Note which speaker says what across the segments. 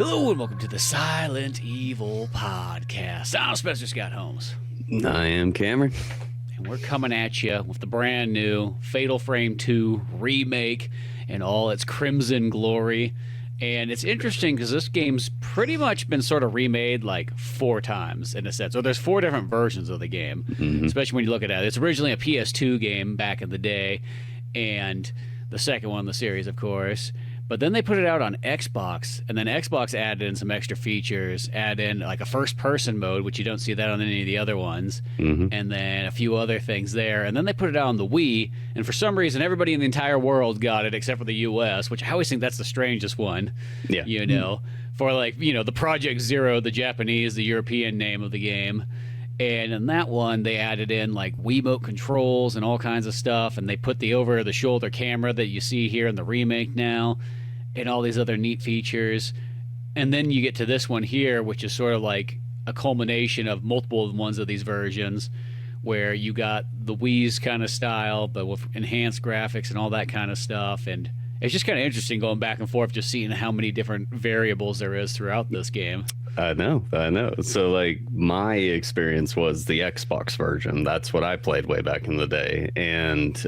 Speaker 1: Hello and welcome to the Silent Evil Podcast. I'm Spencer Scott Holmes.
Speaker 2: I am Cameron.
Speaker 1: And we're coming at you with the brand new Fatal Frame 2 remake in all its crimson glory. And it's interesting because this game's pretty much been sort of remade like 4 times in a sense. So there's 4 different versions of the game, especially when you look at it. It's originally a PS2 game back in the day, and the second one in the series, of course. But then they put it out on Xbox, and then Xbox added in some extra features, add in like a first-person mode, which you don't see that on any of the other ones, and then a few other things there. And then they put it out on the Wii, and for some reason, everybody in the entire world got it except for the U.S., which I always think that's the strangest one.
Speaker 2: Yeah.
Speaker 1: You know, for like, you know, the Project Zero, the Japanese, the European name of the game. And in that one, they added in like Wiimote controls and all kinds of stuff, and they put the over-the-shoulder camera that you see here in the remake now, and all these other neat features. And then you get to this one here, which is sort of like a culmination of multiple ones of these versions, where you got the Wii's kind of style, but with enhanced graphics and all that kind of stuff. And it's just kind of interesting going back and forth, just seeing how many different variables there is throughout this game.
Speaker 2: I know. So, like, my experience was the Xbox version. That's what I played way back in the day. And,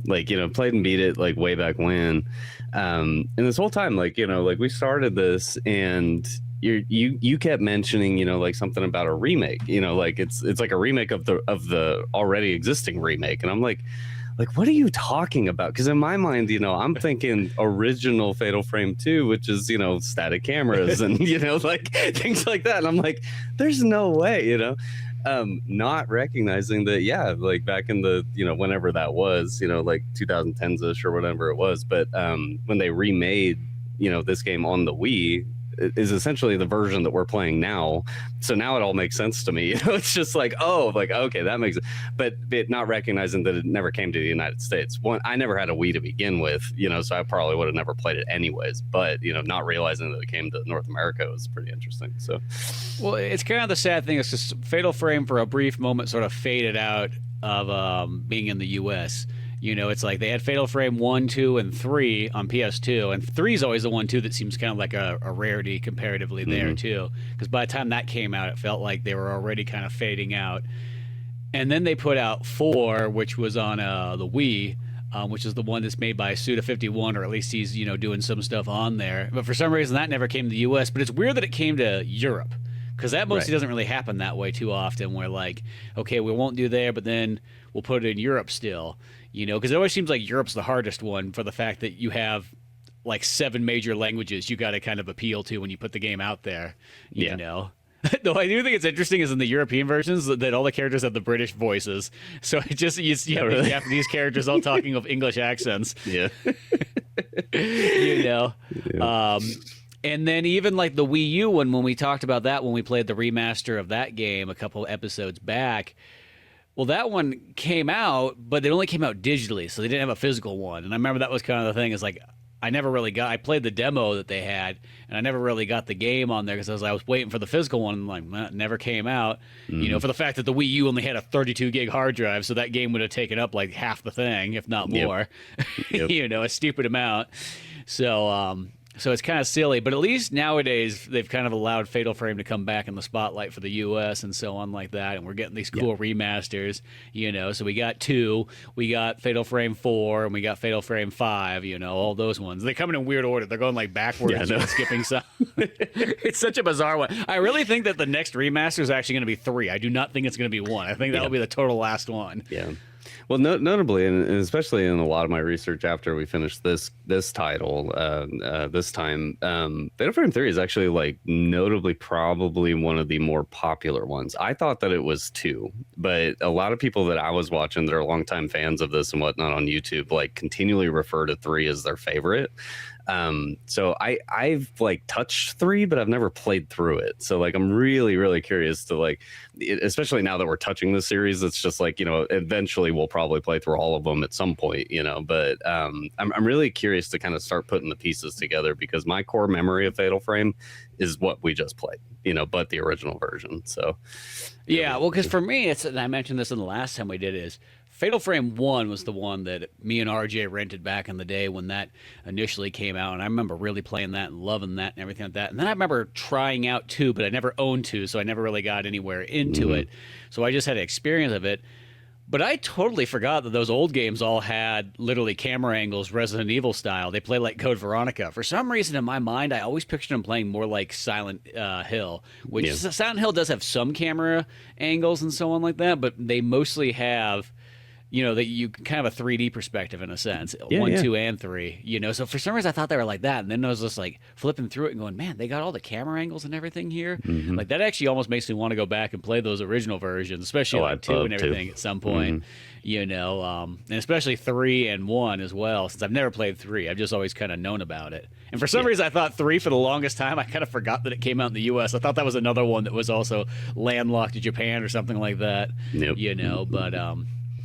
Speaker 2: like, you know, played and beat it, like, way back when. And this whole time, like, you know, like, we started this, and you kept mentioning, you know, like, something about a remake. You know, like, it's like a remake of the already existing remake. And I'm like, what are you talking about? Because in my mind, you know, I'm thinking original Fatal Frame 2, which is, you know, static cameras and, you know, like things like that. And I'm like, there's no way, you know, not recognizing that, yeah, like back in the, you know, whenever that was, you know, like 2010s-ish or whatever it was. But when they remade, you know, this game on the Wii, is essentially the version that we're playing now. So now it all makes sense to me. You know, it's just like, oh, like, okay, that makes it. But not recognizing that it never came to the United States. One, I never had a Wii to begin with, you know, so I probably would have never played it anyways. But, you know, not realizing that it came to North America was pretty interesting. So,
Speaker 1: well, it's kind of the sad thing. It's just Fatal Frame for a brief moment sort of faded out of being in the U.S. You know, it's like they had Fatal Frame 1, 2, and 3 on PS2, and 3 is always the one, too, that seems kind of like a rarity comparatively there, too. Because by the time that came out, it felt like they were already kind of fading out. And then they put out 4, which was on the Wii, which is the one that's made by Suda51, or at least he's, you know, doing some stuff on there. But for some reason, that never came to the U.S., but it's weird that it came to Europe. Because that mostly doesn't really happen that way too often, where like, okay, we won't do there, but then we'll put it in Europe still. You know, because it always seems like Europe's the hardest one for the fact that you have like 7 major languages you got to kind of appeal to when you put the game out there, you know. Though I do think it's interesting is in the European versions that all the characters have the British voices. So it just you have the Japanese characters all talking of English accents.
Speaker 2: yeah.
Speaker 1: You know. Yeah. And then even like the Wii U one, when we talked about that, when we played the remaster of that game a couple episodes back, well, that one came out, but it only came out digitally, so they didn't have a physical one. And I remember that was kind of the thing, is like, I played the demo that they had, and I never really got the game on there because I was waiting for the physical one, and like, well, it never came out. You know, for the fact that the Wii U only had a 32 gig hard drive, so that game would have taken up like half the thing, if not more. You know, a stupid amount. So it's kind of silly, but at least nowadays they've kind of allowed Fatal Frame to come back in the spotlight for the U.S. and so on like that, and we're getting these cool remasters, you know. So we got 2, we got Fatal Frame 4, and we got Fatal Frame 5, you know, all those ones. They come in weird order. They're going like backwards and skipping some. It's such a bizarre one. I really think that the next remaster is actually going to be 3. I do not think it's going to be 1. I think that will be the total last one.
Speaker 2: Yeah. Well, notably, and especially in a lot of my research after we finished this title, this time, Fatal Frame 3 is actually like notably probably one of the more popular ones. I thought that it was 2, but a lot of people that I was watching that are longtime fans of this and whatnot on YouTube like continually refer to 3 as their favorite. So I've like touched 3, but I've never played through it. So like, I'm really, really curious to like, especially now that we're touching the series, it's just like, you know, eventually we'll probably play through all of them at some point, you know, but, I'm really curious to kind of start putting the pieces together because my core memory of Fatal Frame is what we just played, you know, but the original version. So
Speaker 1: yeah, well, because for me, and I mentioned this in the last time we did, is Fatal Frame 1 was the one that me and RJ rented back in the day when that initially came out, and I remember really playing that and loving that and everything like that. And then I remember trying out 2, but I never owned 2, so I never really got anywhere into it. So I just had an experience of it. But I totally forgot that those old games all had literally camera angles, Resident Evil style. They play like Code Veronica. For some reason in my mind, I always pictured them playing more like Silent Hill, which Silent Hill does have some camera angles and so on like that, but they mostly have, you know, that you kind of a 3D perspective in a sense, 1, 2, and 3, you know. So for some reason I thought they were like that, and then I was just like flipping through it and going, man, they got all the camera angles and everything here. Like that actually almost makes me want to go back and play those original versions, especially like 2 and everything at some point, you know, and especially 3 and 1 as well. Since I've never played 3, I've just always kind of known about it. And for some reason I thought 3 for the longest time. I kind of forgot that it came out in the U.S. I thought that was another one that was also landlocked to Japan or something like that. You know, but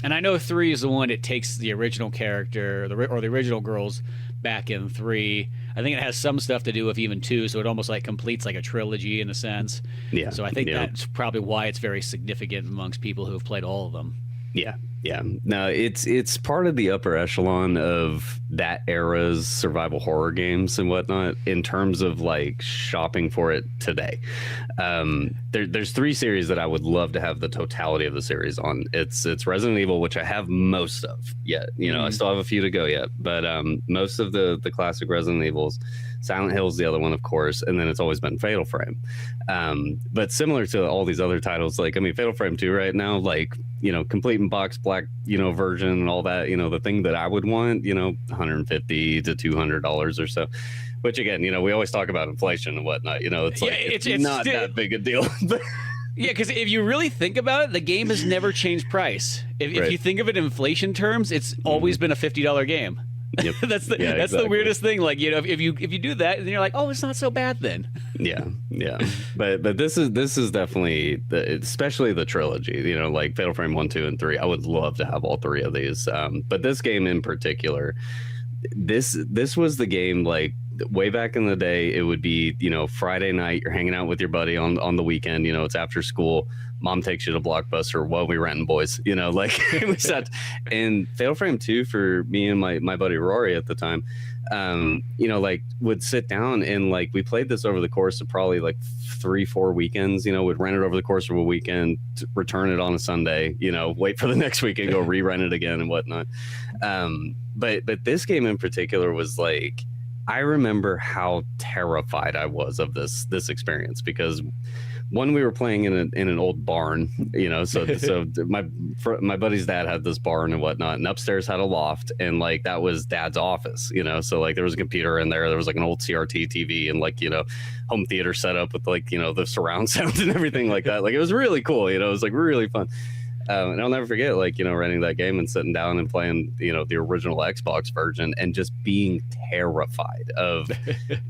Speaker 1: and I know 3 is the one that takes the original character or the original girls back in 3. I think it has some stuff to do with even 2, so it almost like completes like a trilogy in a sense. Yeah. So I think that's probably why it's very significant amongst people who have played all of them.
Speaker 2: Yeah. Yeah. No, it's part of the upper echelon of that era's survival horror games and whatnot in terms of like shopping for it today. There's 3 series that I would love to have the totality of the series on. It's Resident Evil, which I have most of yet. You know, I still have a few to go yet, but most of the classic Resident Evils. Silent Hill's the other one, of course, and then it's always been Fatal Frame. But similar to all these other titles, like, I mean, Fatal Frame 2 right now, like, you know, complete in box black, you know, version and all that, you know, the thing that I would want, you know, $150 to $200 or so. Which, again, you know, we always talk about inflation and whatnot, you know, it's like, it's not that big a deal.
Speaker 1: Yeah, because if you really think about it, the game has never changed price. If you think of it in inflation terms, it's always been a $50 game. Yep. That's the weirdest thing. Like, you know, if you do that, then you're like, oh, it's not so bad then. Yeah. But
Speaker 2: this is definitely especially the trilogy. You know, like Fatal Frame 1, 2, and 3. I would love to have all 3 of these. But this game in particular, this was the game, like, way back in the day. It would be, you know, Friday night, you're hanging out with your buddy on the weekend. You know, it's after school. Mom takes you to Blockbuster. What we renting, boys? You know, like we sat. And Fatal Frame 2 for me and my buddy Rory at the time, you know, like would sit down and like we played this over the course of probably like 3-4 weekends. You know, would rent it over the course of a weekend, return it on a Sunday. You know, wait for the next weekend, go re-rent it again and whatnot. But this game in particular was like, I remember how terrified I was of this experience because. One, we were playing in an old barn, you know, so my buddy's dad had this barn and whatnot, and upstairs had a loft, and like that was dad's office, you know, so like there was a computer in there was like an old CRT TV and like, you know, home theater set up with like, you know, the surround sound and everything like that. Like it was really cool, you know, it was like really fun. And I'll never forget, like, you know, renting that game and sitting down and playing, you know, the original Xbox version and just being terrified of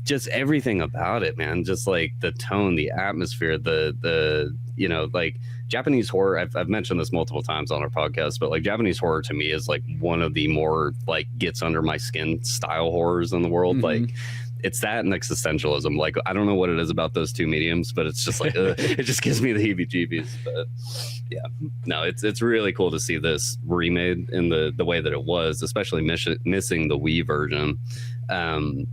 Speaker 2: just everything about it, man. Just like the tone, the atmosphere, the you know, like Japanese horror. I've mentioned this multiple times on our podcast, but like Japanese horror to me is like one of the more like gets under my skin style horrors in the world. Like it's that and existentialism. Like I don't know what it is about those 2 mediums, but it's just like it just gives me the heebie-jeebies. But yeah, no, it's really cool to see this remade in the way that it was, especially missing the Wii version, and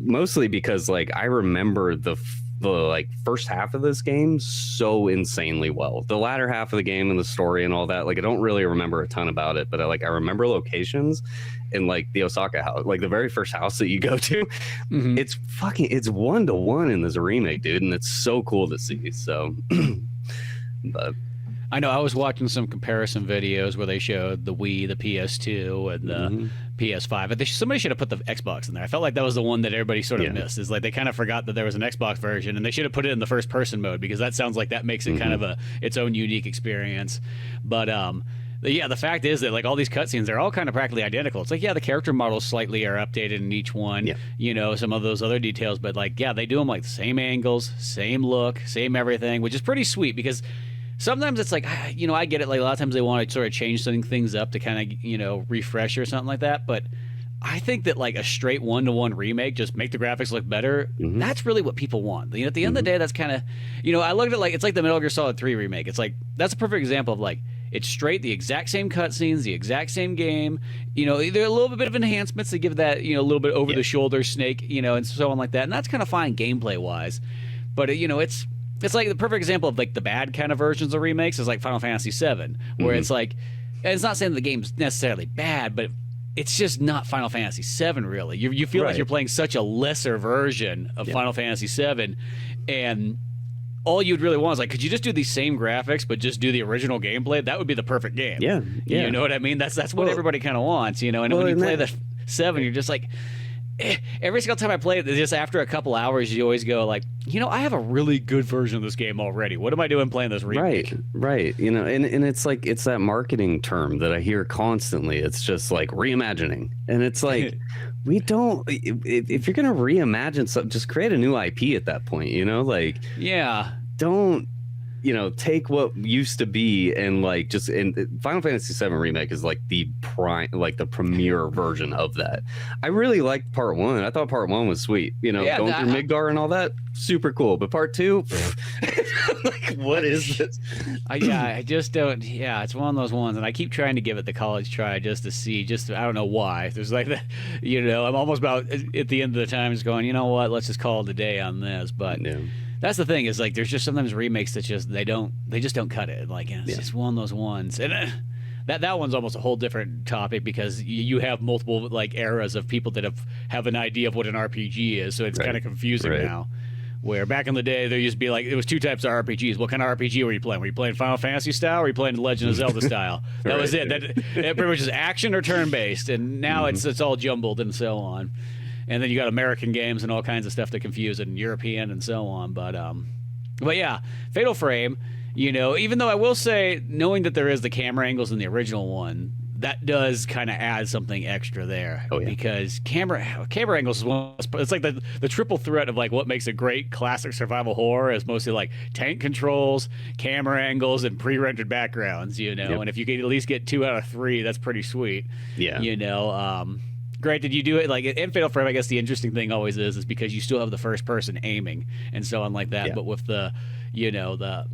Speaker 2: mostly because like I remember the like first half of this game so insanely well. The latter half of the game and the story and all that, like I don't really remember a ton about it, but I remember locations in like the Osaka house, like the very first house that you go to. It's 1-to-1 in this remake, dude, and it's so cool to see. So but
Speaker 1: I know I was watching some comparison videos where they showed the Wii, the PS2, and the PS5. But somebody should have put the Xbox in there. I felt like that was the one that everybody sort of missed. Is like they kind of forgot that there was an Xbox version, and they should have put it in the first-person mode because that sounds like that makes it kind of its own unique experience. But yeah, the fact is that like all these cutscenes, they're all kind of practically identical. It's like, yeah, the character models slightly are updated in each one, you know, some of those other details, but like, yeah, they do them like the same angles, same look, same everything, which is pretty sweet because sometimes it's like, you know, I get it. Like a lot of times they want to sort of change things up to kind of, you know, refresh or something like that. But I think that like a straight 1-to-1 remake, just make the graphics look better. That's really what people want. You know, at the end of the day, that's kind of, you know, I looked at like, it's like the Metal Gear Solid 3 remake. It's like, that's a perfect example of like, It's straight the exact same cutscenes, the exact same game. You know, there are a little bit of enhancements to give that, you know, a little bit over the shoulder Snake, you know, and so on like that. And that's kind of fine gameplay wise. But you know, it's like the perfect example of like the bad kind of versions of remakes is like Final Fantasy VII, where it's like, and it's not saying the game's necessarily bad, but it's just not Final Fantasy VII, really. You feel like you're playing such a lesser version of Final Fantasy VII, and all you'd really want is like, could you just do these same graphics, but just do the original gameplay? That would be the perfect game.
Speaker 2: Yeah.
Speaker 1: You know what I mean? That's what everybody kind of wants, you know? And when you play the 7, you're just like, every single time I play it, just after a couple hours, you always go like, you know, I have a really good version of this game already. What am I doing playing this remake?
Speaker 2: Right. You know, and it's like, it's that marketing term that I hear constantly. It's just like reimagining. And it's like, we don't, if you're going to reimagine something, just create a new IP at that point, you know, like, don't, you know, take what used to be and like just, and Final Fantasy VII Remake is like the premier version of that. I really liked part 1. I thought part 1 was sweet, you know, going through Midgar and all that, super cool. But part 2, like, what is this?
Speaker 1: I just don't. Yeah, it's one of those ones, and I keep trying to give it the college try just to see. I don't know why. There's like that, you know. I'm almost about at the end of the time, just going, you know what? Let's just call it a day on this. But that's the thing is like, there's just sometimes remakes that just they just don't cut it. Like, it's just one of those ones, and that one's almost a whole different topic because you have multiple like eras of people that have an idea of what an RPG is, so it's kind of confusing now. Where back in the day, there used to be like, it was 2 types of RPGs. What kind of RPG were you playing? Were you playing Final Fantasy style or were you playing Legend of Zelda style? That was it. That pretty much is action or turn-based. And now it's all jumbled and so on. And then you got American games and all kinds of stuff to confuse it, and European and so on. But yeah, Fatal Frame, you know, even though I will say, knowing that there is the camera angles in the original one, that does kind of add something extra there. Because camera angles is it's like the triple threat of like what makes a great classic survival horror is mostly like tank controls, camera angles, and pre-rendered backgrounds, you know. And if you can at least get 2 out of 3, that's pretty sweet. You know, granted, you do it like in Fatal Frame. I guess the interesting thing always is because you still have the first person aiming and so on like that. But with the, you know, the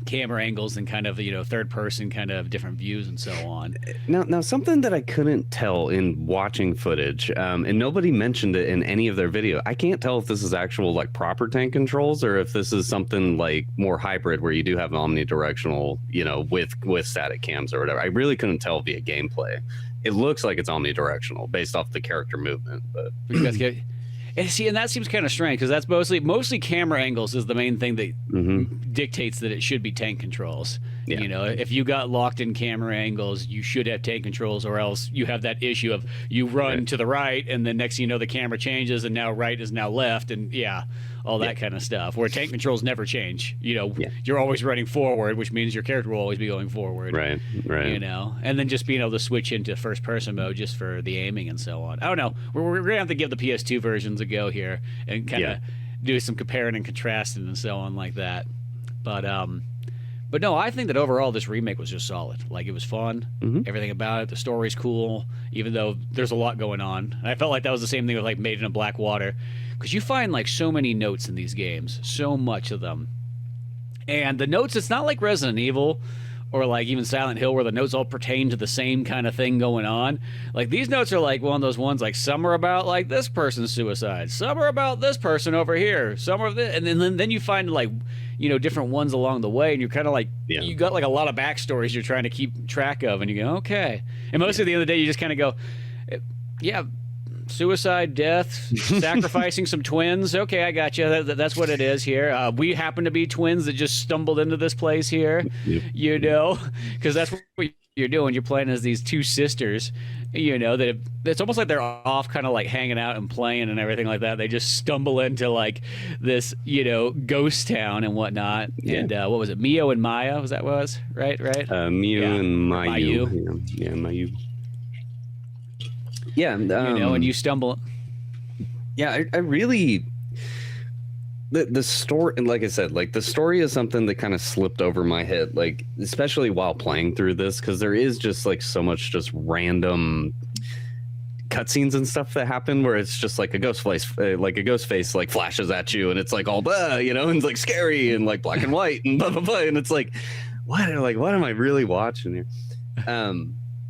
Speaker 1: camera angles and kind of, you know, third person kind of different views and so on.
Speaker 2: Now something that I couldn't tell in watching footage, and nobody mentioned it in any of their video. I can't tell if this is actual like proper tank controls or if this is something like more hybrid where you do have omnidirectional, you know, with static cams or whatever. I really couldn't tell via gameplay. It looks like it's omnidirectional based off the character movement, but
Speaker 1: and see, and that seems kind of strange because that's mostly camera angles is the main thing that dictates that it should be tank controls. You know, if you got locked in camera angles, you should have tank controls, or else you have that issue of you run to the right, and then next thing you know, the camera changes, and now right is now left, and all that kind of stuff. Where tank controls never change. You know, you're always running forward, which means your character will always be going forward.
Speaker 2: Right.
Speaker 1: You know, and then just being able to switch into first person mode just for the aiming and so on. I don't know. We're gonna have to give the PS2 versions a go here and kind of do some comparing and contrasting and so on like that. But no, I think that overall this remake was just solid. Like, it was fun, everything about it. The story's cool, even though there's a lot going on. And I felt like that was the same thing with like Maiden of Blackwater, because you find like so many notes in these games, so much of them. And the notes, it's not like Resident Evil or like even Silent Hill where the notes all pertain to the same kind of thing going on. Like, these notes are like one of those ones, like some are about like this person's suicide, some are about this person over here, some are this, and then you find like, you know, different ones along the way, and you're kind of like, you got like a lot of backstories you're trying to keep track of, and you go, okay. And most at the end of the day, you just kind of go, suicide, death, sacrificing some twins. Okay, I got you. That's what it is here. We happen to be twins that just stumbled into this place here, you know, because that's what you're doing. You're playing as these 2 sisters, you know, that it's almost like they're off kind of like hanging out and playing and everything like that. They just stumble into like this, you know, ghost town and whatnot. And what was it? Mio and Maya? Was that what it was? Right?
Speaker 2: Mio and Mayu. Yeah, Mayu. Yeah,
Speaker 1: you know, and you stumble.
Speaker 2: Yeah, I really the story, and like I said, like the story is something that kind of slipped over my head, like especially while playing through this, because there is just like so much just random cutscenes and stuff that happen where it's just like a ghost face like flashes at you, and it's like all blah, you know, and it's like scary and like black and white and blah blah blah, and it's like, what am I really watching here?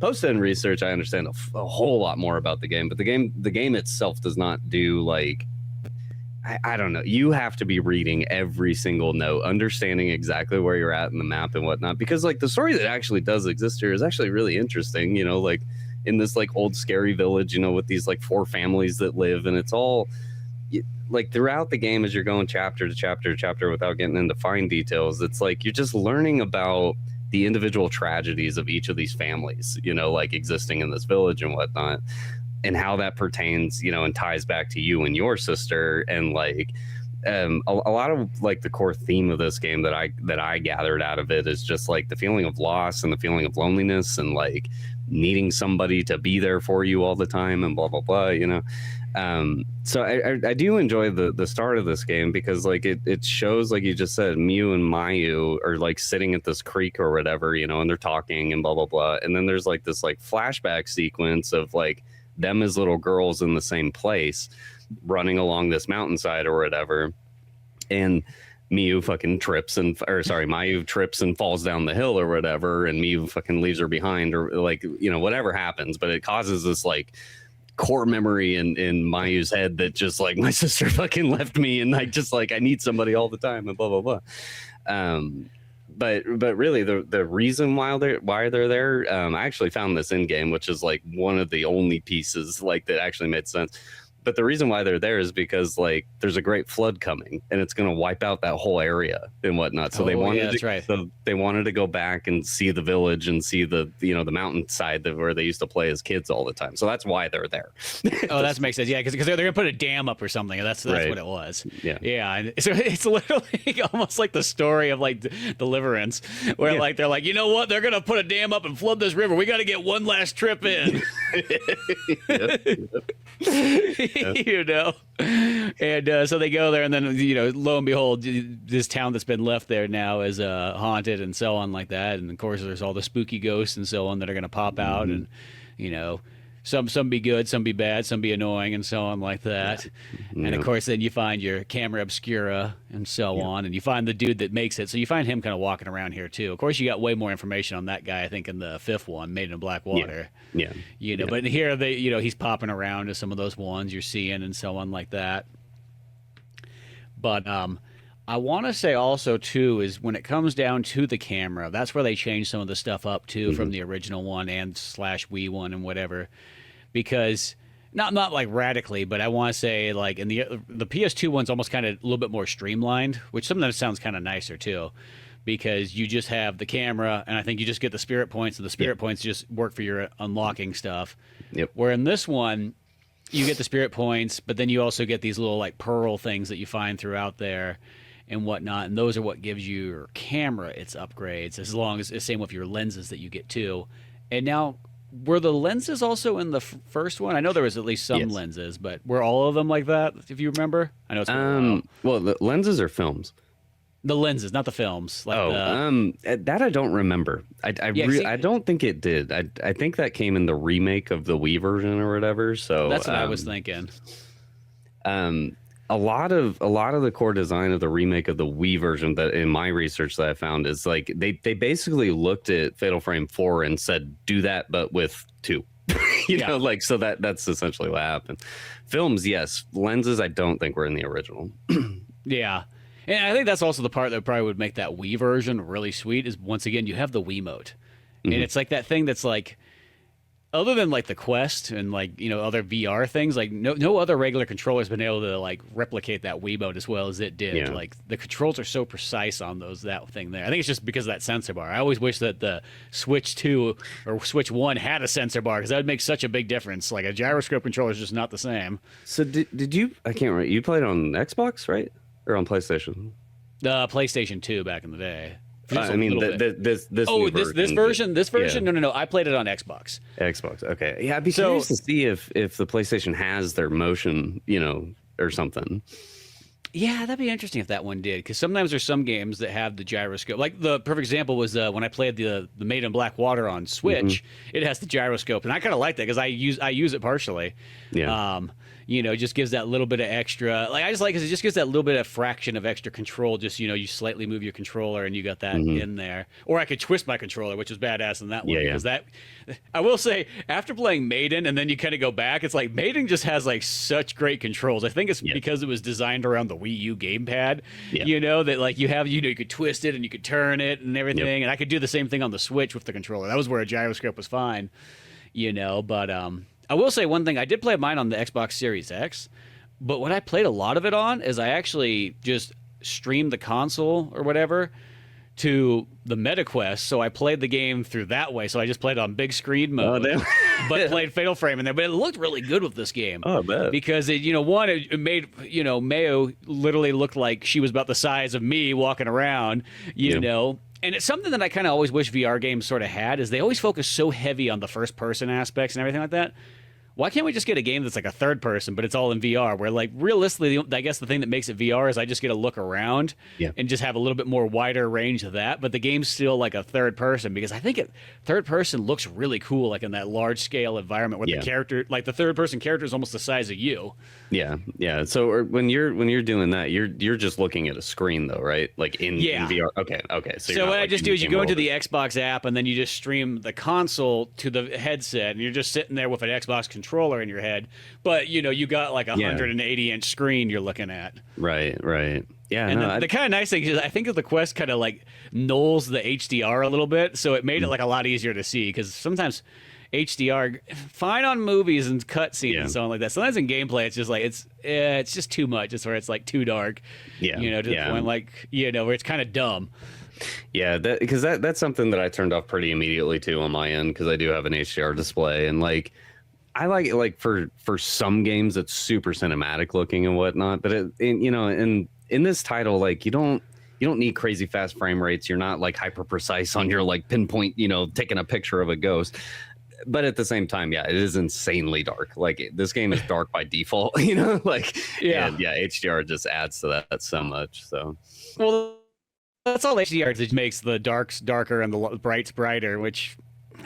Speaker 2: Post-end research, I understand a whole lot more about the game, but the game itself does not do like, I don't know. You have to be reading every single note, understanding exactly where you're at in the map and whatnot, because like the story that actually does exist here is actually really interesting. You know, like in this like old scary village, you know, with these like 4 families that live, and it's all like throughout the game as you're going chapter to chapter to chapter without getting into fine details. It's like you're just learning about the individual tragedies of each of these families, you know, like existing in this village and whatnot, and how that pertains, you know, and ties back to you and your sister. And like a lot of like the core theme of this game that I gathered out of it is just like the feeling of loss and the feeling of loneliness and like needing somebody to be there for you all the time and blah blah blah, you know. So I do enjoy the start of this game because like it shows, like you just said, Mew and Mayu are like sitting at this creek or whatever, you know, and they're talking and blah blah blah, and then there's like this like flashback sequence of like them as little girls in the same place running along this mountainside or whatever, and Mayu trips and falls down the hill or whatever, and Mayu fucking leaves her behind, or like, you know, whatever happens, but it causes this like core memory in Mayu's head that just like, my sister fucking left me and I just like I need somebody all the time and blah blah blah. But really the reason why they're there, I actually found this in game, which is like one of the only pieces like that actually made sense. But the reason why they're there is because like there's a great flood coming and it's going to wipe out that whole area and whatnot. So they wanted so they wanted to go back and see the village and see the, you know, the mountainside where they used to play as kids all the time. So that's why they're there.
Speaker 1: Oh, that makes sense. Yeah, because they're going to put a dam up or something. That's right. What it was.
Speaker 2: Yeah.
Speaker 1: Yeah. And so it's literally almost like the story of like Deliverance, where like they're like, you know what? They're going to put a dam up and flood this river. We got to get one last trip in. You know, and so they go there, and then, you know, lo and behold, this town that's been left there now is haunted and so on like that. And of course, there's all the spooky ghosts and so on that are going to pop out, and you know, some be good, some be bad, some be annoying, and so on like that. Yeah. And of course, then you find your camera obscura and so on, and you find the dude that makes it. So you find him kind of walking around here too. Of course, you got way more information on that guy, I think, in the 5th one, Made in Black Water.
Speaker 2: Yeah.
Speaker 1: You know, but here they, you know, he's popping around to some of those ones you're seeing and so on like that. But I want to say also too is when it comes down to the camera, that's where they changed some of the stuff up too from the original one and / Wii one and whatever, because not like radically, but I want to say like in the PS2 one's almost kind of a little bit more streamlined, which sometimes sounds kind of nicer too, because you just have the camera and I think you just get the spirit points, and the spirit points just work for your unlocking stuff. Yep. Where in this one, you get the spirit points, but then you also get these little like pearl things that you find throughout there and whatnot, and those are what gives your camera its upgrades, as long as it's same with your lenses that you get too. And now, were the lenses also in the first one? I know there was at least some lenses, but were all of them like that, if you remember? I know it's been a while.
Speaker 2: Well, the lenses are films.
Speaker 1: The lenses, not the films. Like
Speaker 2: that I don't remember. I don't think it did. I think that came in the remake of the Wii version or whatever. So
Speaker 1: that's what I was thinking.
Speaker 2: A lot of the core design of the remake of the Wii version, that in my research that I found, is like they basically looked at Fatal Frame 4 and said, do that but with 2. you know, like, so that's essentially what happened. Films, yes. Lenses, I don't think were in the original.
Speaker 1: Yeah. And I think that's also the part that probably would make that Wii version really sweet, is once again you have the Wiimote. And it's like that thing that's like, other than like the Quest and like, you know, other VR things, like no other regular controller has been able to like replicate that Wiimote as well as it did. Yeah. Like the controls are so precise on that thing there. I think it's just because of that sensor bar. I always wish that the Switch 2 or Switch 1 had a sensor bar, because that would make such a big difference. Like a gyroscope controller is just not the same.
Speaker 2: So did you? I can't remember. You played on Xbox, right, or on PlayStation?
Speaker 1: PlayStation 2 back in the day.
Speaker 2: I mean, this version. No. I played it on Xbox. Xbox. Okay. Yeah, I'd be curious to see if the PlayStation has their motion, you know, or something.
Speaker 1: Yeah, that'd be interesting if that one did, because sometimes there's some games that have the gyroscope. Like the perfect example was when I played the Made in Black Water on
Speaker 2: Hmm.
Speaker 1: Switch. It has the gyroscope, and I kind of like that because I use it partially.
Speaker 2: Yeah.
Speaker 1: It just gives that little bit of extra. Like I just like because it just gives that little bit of fraction of extra control. Just you slightly move your controller and you got that
Speaker 2: Hmm.
Speaker 1: in there. Or I could twist my controller, which was badass in that one
Speaker 2: Yeah, yeah.
Speaker 1: because that. I will say after playing Maiden and then you kind of go back, it's like Maiden just has like such great controls. I think it's
Speaker 2: Yeah.
Speaker 1: because it was designed around the Wii U gamepad.
Speaker 2: Yeah.
Speaker 1: That like you could twist it and you could turn it and
Speaker 2: Yep.
Speaker 1: everything. And I could do the same thing on the Switch with the controller. That was where a gyroscope was fine. But I will say one thing. I did play mine on the Xbox Series X, but what I played a lot of it on is I actually just streamed the console or whatever to the MetaQuest, so I played the game through that way. So I just played on big screen
Speaker 2: Oh,
Speaker 1: mode,
Speaker 2: damn.
Speaker 1: but played Fatal Frame in there. But it looked really good with this game
Speaker 2: Oh, I bet.
Speaker 1: because it made Mayo literally look like she was about the size of me walking around,
Speaker 2: Yeah.
Speaker 1: And it's something that I kind of always wish VR games sort of had is they always focus so heavy on the first person aspects and everything like that. Why can't we just get a game that's like a third person, but it's all in VR? Where like realistically, I guess the thing that makes it VR is I just get to look around
Speaker 2: Yeah.
Speaker 1: and just have a little bit more wider range of that. But the game's still like a third person because I think third person looks really cool, like in that large scale environment where
Speaker 2: Yeah.
Speaker 1: the character, like the third person character, is almost the size of you.
Speaker 2: Yeah, yeah. So when you're doing that, you're just looking at a screen though, right? Like in
Speaker 1: Yeah.
Speaker 2: VR. Okay, okay. So,
Speaker 1: So what I just do is you go into
Speaker 2: the
Speaker 1: the Xbox app and then you just stream the console to the headset, and you're just sitting there with an Xbox controller in your head. But you got like a
Speaker 2: Yeah.
Speaker 1: 180-inch screen you're looking at.
Speaker 2: right, right. Yeah,
Speaker 1: And
Speaker 2: no,
Speaker 1: the kind of nice thing is I think that the Quest kind of like nulls the HDR a little bit, so it made it like a lot easier to see because sometimes HDR fine on movies and cutscenes
Speaker 2: Yeah.
Speaker 1: and so on like that. Sometimes in gameplay it's just like it's just too much. It's where it's like too dark.
Speaker 2: Yeah,
Speaker 1: To
Speaker 2: yeah.
Speaker 1: the point like where it's kind of dumb.
Speaker 2: yeah, because that's something that I turned off pretty immediately too on my end because I do have an HDR display and like I like it like for some games it's super cinematic looking and whatnot, but in this title like you don't need crazy fast frame rates. You're not like hyper precise on your like pinpoint, taking a picture of a ghost. But at the same time, yeah, it is insanely dark. Like this game is dark by default, like
Speaker 1: Yeah.
Speaker 2: and yeah, HDR just adds to that so much. So
Speaker 1: Well, that's all HDR that makes the darks darker and the brights brighter, which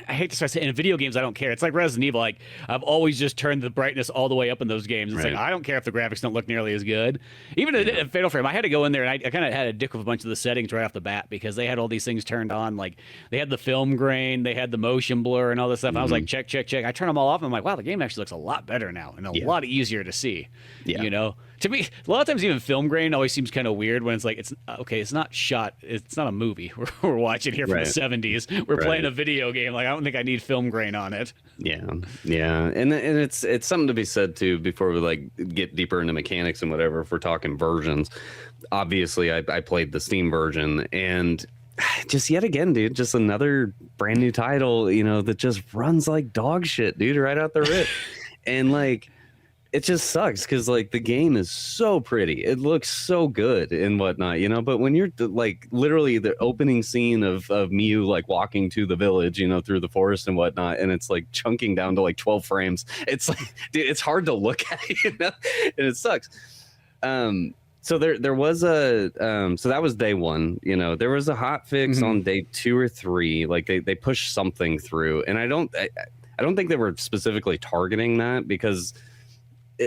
Speaker 1: I hate to start saying in video games I don't care. It's like Resident Evil. Like I've always just turned the brightness all the way up in those games. It's
Speaker 2: Right.
Speaker 1: like I don't care if the graphics don't look nearly as good. Even in Fatal Frame, I had to go in there and I kind of had a dick with a bunch of the settings right off the bat because they had all these things turned on. Like they had the film grain, they had the motion blur, and all this stuff. And I was like, check. I turn them all off, and I'm like, wow, the game actually looks a lot better now and a lot easier to see.
Speaker 2: Yeah.
Speaker 1: To me, a lot of times even film grain always seems kind of weird when it's like it's okay. It's not shot. It's not a movie we're watching here from
Speaker 2: Right.
Speaker 1: the '70s. We're
Speaker 2: Right.
Speaker 1: playing a video game. Like I don't think I need film grain on it.
Speaker 2: yeah, and it's something to be said too before we like get deeper into mechanics and whatever. If we're talking versions, obviously I played the Steam version and just yet again, dude, just another brand new title, that just runs like dog shit, dude, right out the rip, and like. It just sucks because like the game is so pretty, it looks so good and whatnot, but when you're like literally the opening scene of Miyu like walking to the village, through the forest and whatnot, and it's like chunking down to like 12 frames, it's like, dude, it's hard to look at, and it sucks. So there was so that was day one, there was a hot fix on day 2 or 3, like they pushed something through, and I don't think they were specifically targeting that because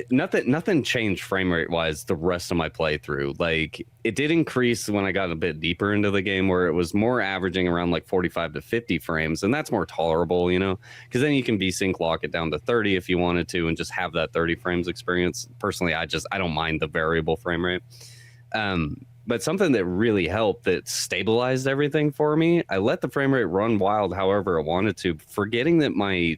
Speaker 2: nothing changed frame rate wise the rest of my playthrough. Like it did increase when I got a bit deeper into the game where it was more averaging around like 45 to 50 frames, and that's more tolerable, because then you can VSync lock it down to 30 if you wanted to and just have that 30 frames experience. Personally, I don't mind the variable frame rate. But something that really helped that stabilized everything for me, I let the frame rate run wild however it wanted to, forgetting that my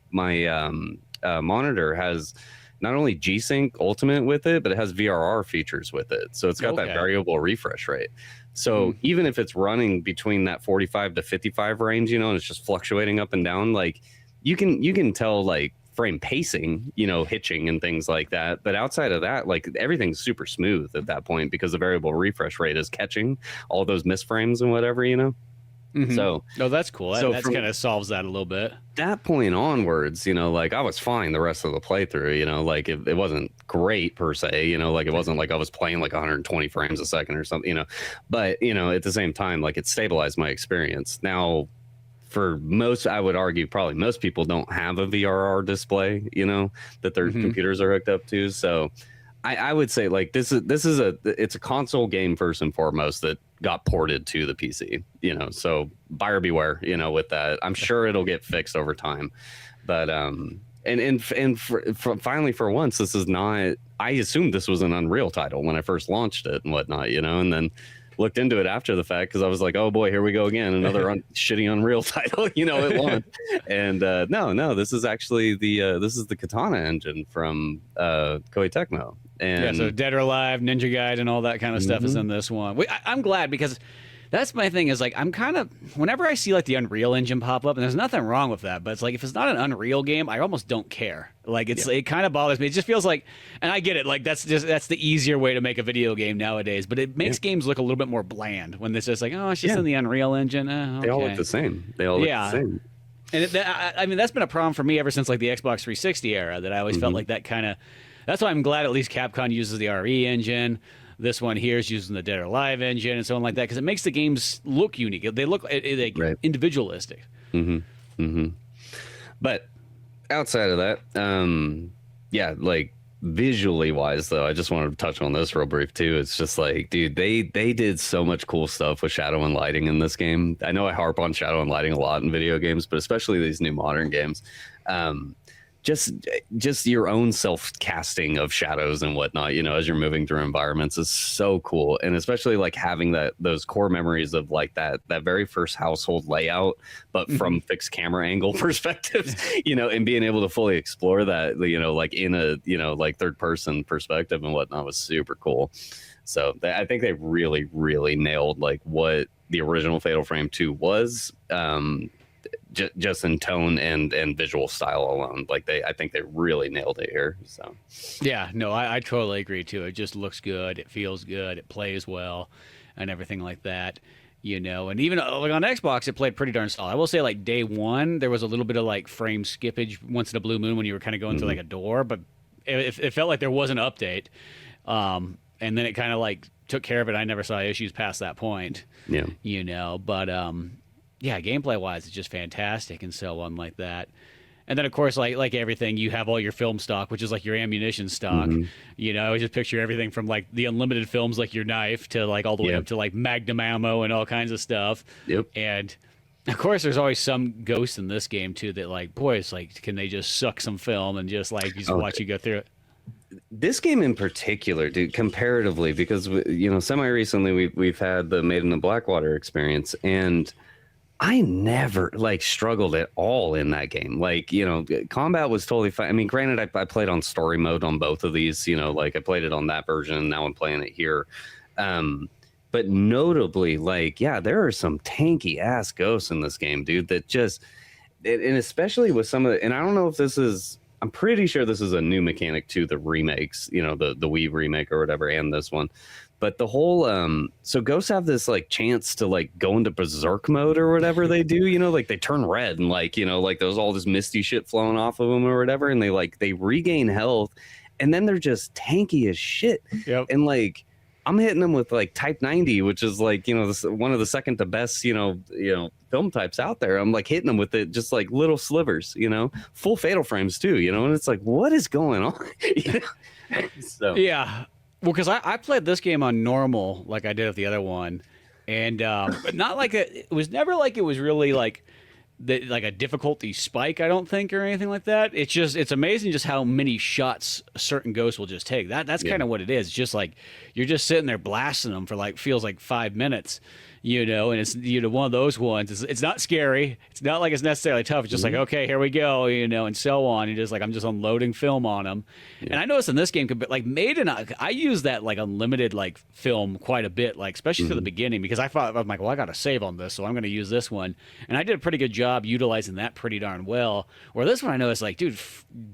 Speaker 2: monitor has not only G-Sync Ultimate with it, but it has VRR features with it. So it's got that variable refresh rate. So even if it's running between that 45 to 55 range, and it's just fluctuating up and down, like you can tell like frame pacing, hitching and things like that. But outside of that, like everything's super smooth at that point because the variable refresh rate is catching all those misframes and whatever. So,
Speaker 1: Oh, that's cool.
Speaker 2: so
Speaker 1: That
Speaker 2: from
Speaker 1: kind of solves that a little bit.
Speaker 2: that point onwards, like I was fine the rest of the playthrough, like it wasn't great per se, like it wasn't like I was playing like 120 frames a second or something, but, at the same time, like it stabilized my experience. Now, for most, I would argue probably most people don't have a VRR display, that their computers are hooked up to. So I would say like it's a console game first and foremost that got ported to the PC, so buyer beware, with that. I'm sure it'll get fixed over time, but finally for once, this is not, I assumed this was an Unreal title when I first launched it and whatnot, and then looked into it after the fact because I was like, oh boy, here we go again, another shitty Unreal title, it won. And no, this is actually the Katana engine from Koei Tecmo. And
Speaker 1: so Dead or Alive, Ninja Gaiden, all that kind of stuff is in this one. I'm glad because that's my thing is like I'm kind of whenever I see like the Unreal Engine pop up, and there's nothing wrong with that, but it's like if it's not an Unreal game, I almost don't care. Like it kind of bothers me. It just feels like, and I get it, like that's the easier way to make a video game nowadays. But it makes games look a little bit more bland when it's just like, oh, it's just in the Unreal Engine. Okay.
Speaker 2: They all look the same. They all look the same.
Speaker 1: And I mean that's been a problem for me ever since like the Xbox 360 era. That I always felt like that kind of. That's why I'm glad at least Capcom uses the RE engine. This one here is using the Dead or Alive engine and so on like that because it makes the games look unique. They look individualistic.
Speaker 2: But outside of that, like visually wise though, I just wanted to touch on this real brief too. It's just like, dude, they did so much cool stuff with shadow and lighting in this game. I know I harp on shadow and lighting a lot in video games, but especially these new modern games. Just your own self-casting of shadows and whatnot, as you're moving through environments is so cool. And especially like having those core memories of like that very first household layout, but from fixed camera angle perspectives, and being able to fully explore that, like in a, like third person perspective and whatnot was super cool. So I think they really, really nailed like what the original Fatal Frame 2 was, just in tone and visual style alone. Like I think they really nailed it here. So
Speaker 1: yeah, no, I totally agree too. It just looks good, it feels good, it plays well, and everything like that. And even like on Xbox, it played pretty darn solid. I will say, like day one, there was a little bit of like frame skippage once in a blue moon when you were kind of going through like a door, but it felt like there was an update, and then it kind of like took care of it. I never saw issues past that point.
Speaker 2: Yeah,
Speaker 1: but yeah, gameplay wise, it's just fantastic and so on like that. And then of course, like everything, you have all your film stock, which is like your ammunition stock. I always just picture everything from like the unlimited films, like your knife, to like all the way up to like magnum ammo and all kinds of stuff.
Speaker 2: Yep.
Speaker 1: And of course, there's always some ghosts in this game too that like, boy, it's like, can they just suck some film and just like watch you go through it?
Speaker 2: This game in particular, dude, comparatively, because semi recently we've had the Made in the Blackwater experience, and I never like struggled at all in that game. Like, combat was totally fine. I mean, granted, I played on story mode on both of these, like I played it on that version and now I'm playing it here. But notably, like, yeah, there are some tanky ass ghosts in this game, dude, that just, and especially with some of the, and I don't know if this is, I'm pretty sure this is a new mechanic to the remakes, the Wii remake or whatever, and this one. But the whole so ghosts have this like chance to like go into berserk mode or whatever they do, like they turn red and like like there's all this misty shit flowing off of them or whatever, and they regain health, and then they're just tanky as shit.
Speaker 1: Yep.
Speaker 2: And like I'm hitting them with like Type 90, which is like one of the second to best film types out there. I'm like hitting them with it just like little slivers, full fatal frames too, and it's like, what is going on? So
Speaker 1: yeah. Well, because I played this game on normal like I did with the other one, and but not like it was never like it was really like like a difficulty spike, I don't think, or anything like that. It's amazing just how many shots a certain ghost will just take. That's kind of what it is. Just like you're just sitting there blasting them for like feels like 5 minutes. And it's one of those ones. It's not scary. It's not like it's necessarily tough. It's just like, okay, here we go, and so on. And just like I'm just unloading film on them. And I noticed in this game, like Maiden, I use that like unlimited like film quite a bit, like especially for the beginning, because I'm like, well, I got to save on this, so I'm going to use this one. And I did a pretty good job utilizing that pretty darn well. Where this one, I noticed like, dude,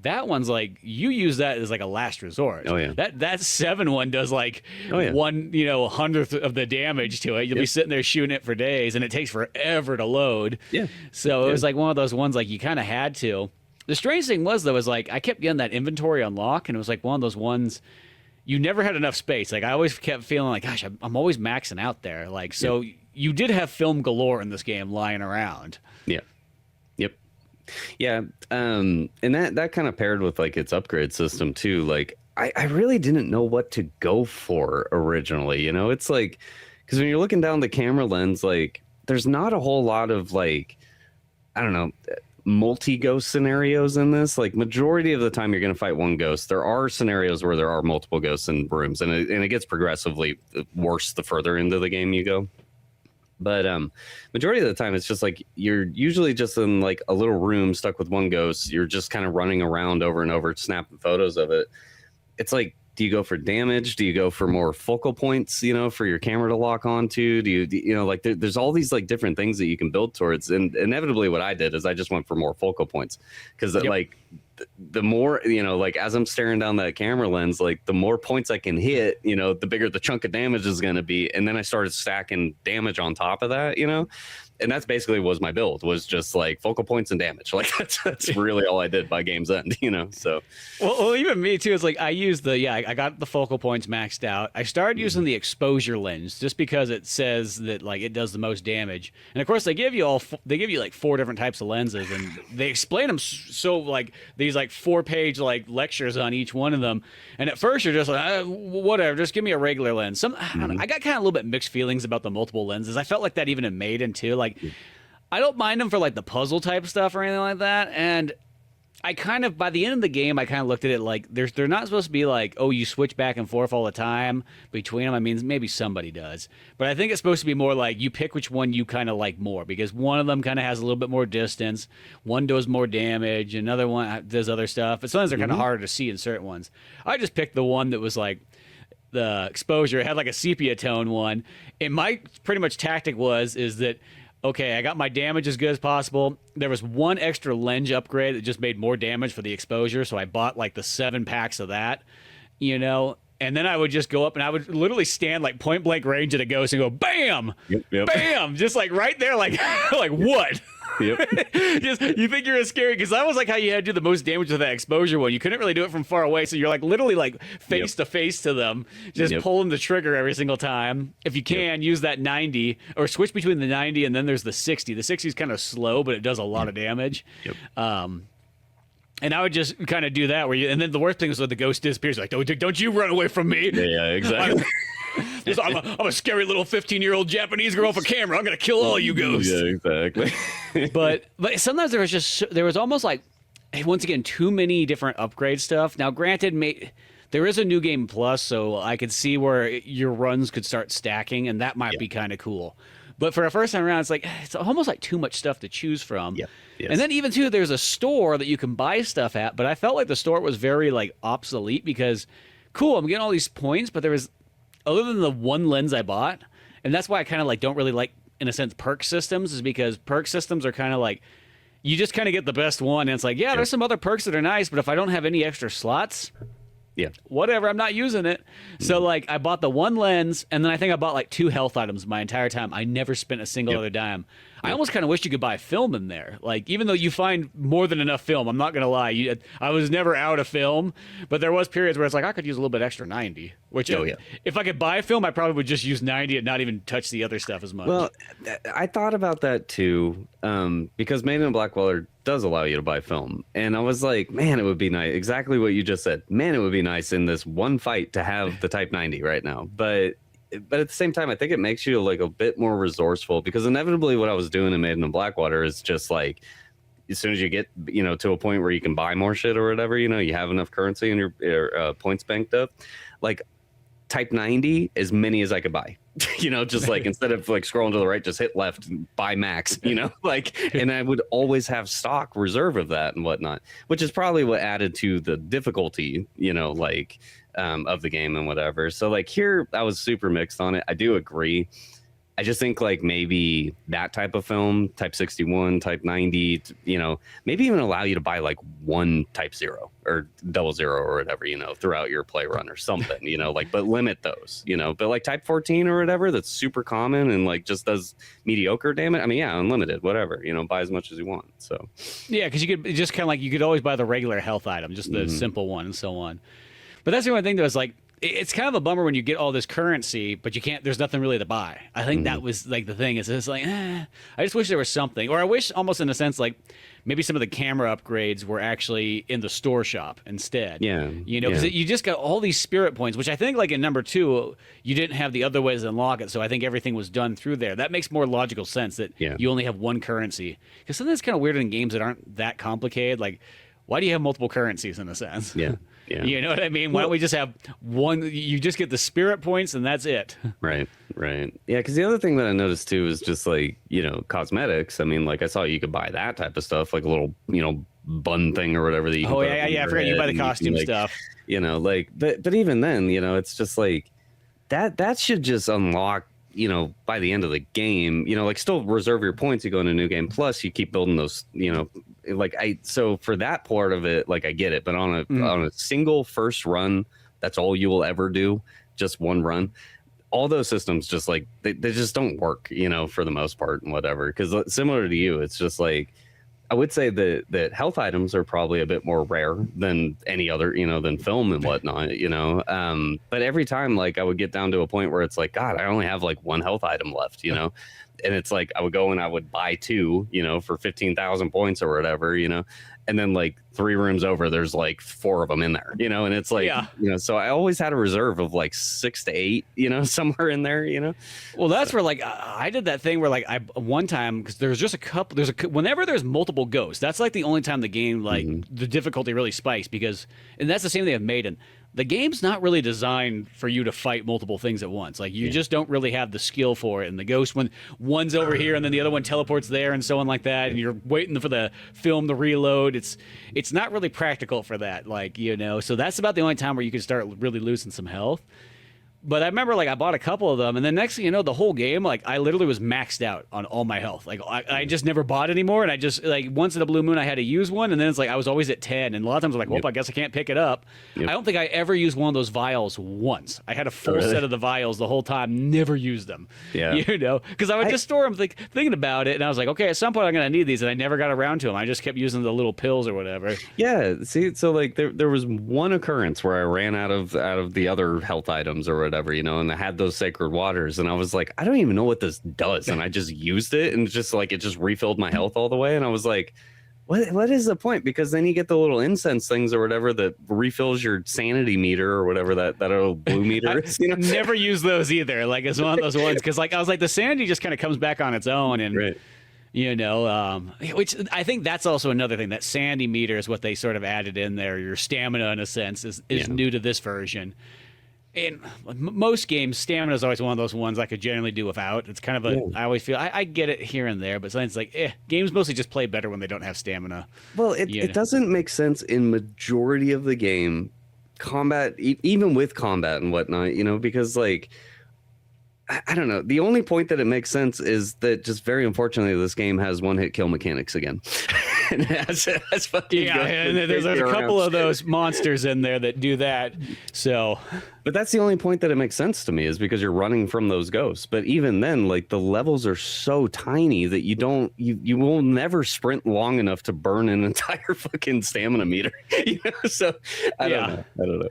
Speaker 1: that one's like you use that as like a last resort.
Speaker 2: Oh yeah.
Speaker 1: That 7 one does like 1/100th of the damage to it. You'll be sitting there there shooting it for days, and it takes forever to load.
Speaker 2: Yeah.
Speaker 1: So it was like one of those ones like you kind of had to. The strange thing was though, is like I kept getting that inventory unlock, and it was like one of those ones you never had enough space. Like I always kept feeling like, gosh, I'm always maxing out there. Like so, you did have film galore in this game lying around.
Speaker 2: Yeah. Yep. Yeah. And that kind of paired with like its upgrade system too. Like I really didn't know what to go for originally. You know, it's like because when you're looking down the camera lens, like there's not a whole lot of like I don't know. Multi-ghost scenarios in this. Like majority of the time you're going to fight one ghost. There are scenarios where there are multiple ghosts in rooms, and it gets progressively worse the further into the game you go. But majority of the time it's just like you're usually just in like a little room stuck with one ghost. You're just kind of running around over and over snapping photos of it. It's like, do you go for damage? Do you go for more focal points, you know, for your camera to lock onto? Do you know, like there's all these like different things that you can build towards. And inevitably what I did is I just went for more focal points because like the more, you know, like as I'm staring down that camera lens, like the more points I can hit, you know, the bigger the chunk of damage is going to be. And then I started stacking damage on top of that, you know, and that's basically was my build was just like focal points and damage. Like that's really all I did by game's end, you know? So,
Speaker 1: well even me too. It's like I used I got the focal points maxed out. I started using the exposure lens just because it says that like it does the most damage. And of course they give you like 4 different types of lenses, and they explain them so like these like 4-page like lectures on each one of them. And at first you're just like whatever, just give me a regular lens. I got kind of a little bit mixed feelings about the multiple lenses. I felt like that even in Maiden too. Like I don't mind them for like the puzzle type stuff or anything like that. And I kind of, by the end of the game, I kind of looked at it like they're not supposed to be like, oh, you switch back and forth all the time between them. I mean, maybe somebody does, but I think it's supposed to be more like you pick which one you kind of like more because one of them kind of has a little bit more distance, one does more damage, another one does other stuff. But sometimes they're kind of harder to see in certain ones. I just picked the one that was like the exposure. It had like a sepia tone one, and my pretty much tactic is that. Okay, I got my damage as good as possible. There was one extra lens upgrade that just made more damage for the exposure, so I bought like the 7 packs of that, you know? And then I would just go up and I would literally stand like point blank range at a ghost and go, bam, bam, just like right there, like, like what? Yep. Just you think you're as scary because that was like how you had to do the most damage with that exposure one. You couldn't really do it from far away, so you're like literally like face to face to them, just pulling the trigger every single time. If you can, use that 90 or switch between the 90 and then there's the 60. The 60 is kind of slow, but it does a lot of damage. And I would just kind of do that and then the worst thing is when the ghost disappears, like, don't you run away from me.
Speaker 2: Yeah, exactly.
Speaker 1: I'm a scary little 15-year-old Japanese girl for camera. I'm going to kill all you ghosts.
Speaker 2: Yeah, exactly.
Speaker 1: but sometimes there was almost like, once again, too many different upgrade stuff. Now, granted, there is a new game plus, so I could see where your runs could start stacking, and that might be kind of cool. But for a first time around, it's almost like too much stuff to choose from.
Speaker 2: Yep. Yes.
Speaker 1: And then even too, there's a store that you can buy stuff at, but I felt like the store was very like obsolete because, cool, I'm getting all these points, but there was, other than the one lens I bought, and that's why I kind of like don't really like, in a sense, perk systems, is because perk systems are kind of like, you just kind of get the best one, and it's like, there's some other perks that are nice, but if I don't have any extra slots, whatever, I'm not using it. So like I bought the one lens, and then I think I bought like 2 health items my entire time. I never spent a single other dime. I almost kind of wish you could buy film in there. Like, even though you find more than enough film, I'm not going to lie. I was never out of film, but there was periods where it's like, I could use a little bit extra 90, which if I could buy film, I probably would just use 90 and not even touch the other stuff as much.
Speaker 2: Well, I thought about that too, because Maiden and Blackwater does allow you to buy film. And I was like, man, it would be nice. Exactly what you just said. Man, it would be nice in this one fight to have the Type 90 right now. But at the same time, I think it makes you like a bit more resourceful, because inevitably what I was doing in Maiden and Blackwater is just like, as soon as you get, to a point where you can buy more shit or whatever, you have enough currency in your points banked up, like Type 90, as many as I could buy, just like instead of like scrolling to the right, just hit left and buy max, and I would always have stock reserve of that and whatnot, which is probably what added to the difficulty, of the game and whatever. So like here I was super mixed on it. I do agree. I just think like maybe that type of film, Type 61, Type 90, maybe even allow you to buy like one Type 0 or 00 or whatever, throughout your play run or something, like, but limit those, but like Type 14 or whatever, that's super common and like just does mediocre damage. I mean, yeah, unlimited, whatever, buy as much as you want. So
Speaker 1: yeah, because you could just kind of like you could always buy the regular health item, just the simple one and so on. But that's the only thing that was like, it's kind of a bummer when you get all this currency, but you can't. There's nothing really to buy. I think that was like the thing. Is it's like I just wish there was something, or I wish almost in a sense like maybe some of the camera upgrades were actually in the store shop instead.
Speaker 2: Yeah,
Speaker 1: because you just got all these spirit points, which I think like in number 2 you didn't have the other ways to unlock it. So I think everything was done through there. That makes more logical sense that you only have one currency. Because something that's kind of weird in games that aren't that complicated. Like, why do you have multiple currencies in a sense?
Speaker 2: Yeah. Yeah.
Speaker 1: You know what I mean? Why don't we just have one? You just get the spirit points and that's it.
Speaker 2: Right. Yeah, because the other thing that I noticed too is just like, cosmetics. I mean, like I saw you could buy that type of stuff, like a little, bun thing or whatever that you can put up on
Speaker 1: I
Speaker 2: your
Speaker 1: forgot you buy the
Speaker 2: head
Speaker 1: costume
Speaker 2: like,
Speaker 1: stuff.
Speaker 2: But even then, it's just like that should just unlock, by the end of the game, like still reserve your points, you go into a new game, plus you keep building those, so for that part of it, like I get it, but on a single first run, that's all you will ever do, just one run. All those systems just like they just don't work, for the most part and whatever. Because similar to you, it's just like I would say that health items are probably a bit more rare than any other, than film and whatnot, But every time, like I would get down to a point where it's like, God, I only have like one health item left, and it's like I would go and I would buy 2, for 15,000 points or whatever, and then like 3 rooms over, there's like 4 of them in there, and it's like, so I always had a reserve of like 6 to 8, somewhere in there,
Speaker 1: Well, that's where like I did that thing where like I one time because there's just a couple. Whenever there's multiple ghosts, that's like the only time the game like the difficulty really spikes and that's the same thing with Maiden. The game's not really designed for you to fight multiple things at once. Like you just don't really have the skill for it. And the ghost, when one's over here and then the other one teleports there and so on like that, and you're waiting for the film to reload. It's not really practical for that. Like, so that's about the only time where you can start really losing some health. But I remember, like, I bought a couple of them, and then next thing you know, the whole game, like, I literally was maxed out on all my health. Like, I just never bought anymore, and I just, like, once in a blue moon, I had to use one, and then it's like I was always at 10, and a lot of times I'm like, well, I guess I can't pick it up. I don't think I ever used one of those vials once. I had a full set of the vials the whole time, never used them.
Speaker 2: Yeah.
Speaker 1: Because I would just store them thinking about it, and I was like, okay, at some point I'm going to need these, and I never got around to them. I just kept using the little pills or whatever.
Speaker 2: Yeah, see, so, like, there was one occurrence where I ran out of the other health items or whatever, and I had those sacred waters, and I was like, I don't even know what this does, and I just used it, and just like it just refilled my health all the way, and I was like, what is the point? Because then you get the little incense things or whatever that refills your sanity meter or whatever that little blue meter is.
Speaker 1: Never use those either. Like it's one of those ones because like I was like the sanity just kind of comes back on its own and.
Speaker 2: Right.
Speaker 1: Which I think that's also another thing. That sanity meter is what they sort of added in there. Your stamina, in a sense, is new to this version. In most games, stamina is always one of those ones I could generally do without. It's kind of I always feel I get it here and there, but sometimes it's like, games mostly just play better when they don't have stamina.
Speaker 2: Well, it doesn't make sense in majority of the game, combat, even with combat and whatnot, because like, I don't know. The only point that it makes sense is that just very unfortunately, this game has one-hit kill mechanics again. And that's fucking good.
Speaker 1: And there's a couple of those monsters in there that do that. So,
Speaker 2: but that's the only point that it makes sense to me is because you're running from those ghosts. But even then, like the levels are so tiny that you will never sprint long enough to burn an entire fucking stamina meter. So I don't know.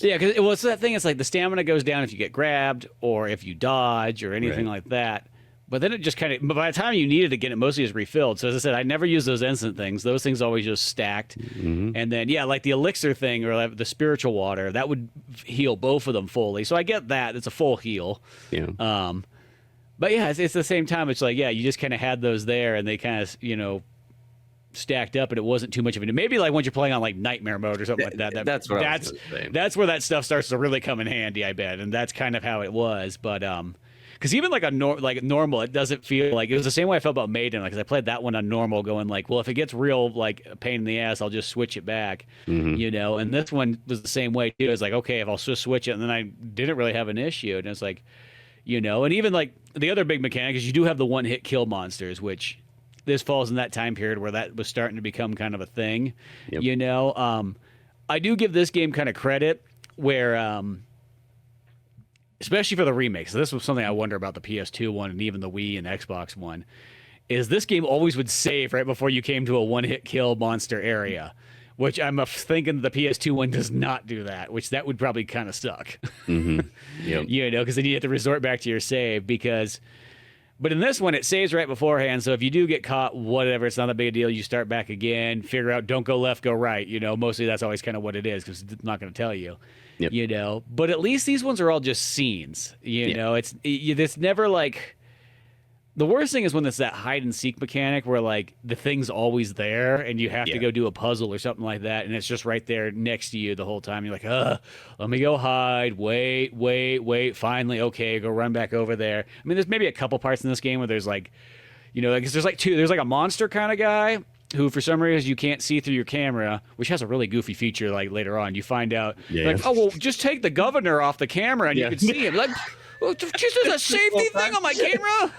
Speaker 1: Yeah, because it's that thing. It's like the stamina goes down if you get grabbed or if you dodge or anything like that. But then it just kind of, but by the time you need it again, it mostly is refilled. So as I said, I never use those instant things. Those things always just stacked. And then, like the elixir thing or like the spiritual water, that would heal both of them fully. So I get that. It's a full heal.
Speaker 2: Yeah.
Speaker 1: But yeah, it's the same time. It's like, you just kind of had those there and they kind of, stacked up and it wasn't too much of a, maybe like when you're playing on like nightmare mode or something like that. That's where that stuff starts to really come in handy, I bet. And that's kind of how it was. But, because even like normal, it doesn't feel like it was the same way I felt about Maiden. Like, 'cause I played that one on normal, going like, well, if it gets real like a pain in the ass, I'll just switch it back, And this one was the same way too. It's like, okay, if I'll just switch it, and then I didn't really have an issue, and it's like, you know. And even like the other big mechanic is you do have the one-hit kill monsters, which this falls in that time period where that was starting to become kind of a thing, you know. I do give this game kind of credit where, especially for the remakes. So this was something I wonder about the PS2 one and even the Wii and Xbox one, is this game always would save right before you came to a one-hit kill monster area, which I'm thinking the PS2 one does not do that, which that would probably kind of suck.
Speaker 2: Mm-hmm. Yep.
Speaker 1: You know, because then you have to resort back to your save but in this one, it saves right beforehand. So if you do get caught, whatever, it's not a big deal. You start back again, figure out, don't go left, go right. You know, mostly that's always kind of what it is because it's not going to tell you.
Speaker 2: Yep.
Speaker 1: You know, but at least these ones are all just scenes. You know, it's never like. The worst thing is when it's that hide and seek mechanic where like the thing's always there and you have to go do a puzzle or something like that, and it's just right there next to you the whole time. You're like, let me go hide. Wait. Finally, okay, go run back over there. I mean, there's maybe a couple parts in this game where there's like, you know, like there's like two. There's like a monster kind of guy who, for some reason, you can't see through your camera, which has a really goofy feature. Like later on, you find out, like, oh well, just take the governor off the camera and you can see him. Like, well, just as a safety thing on my camera.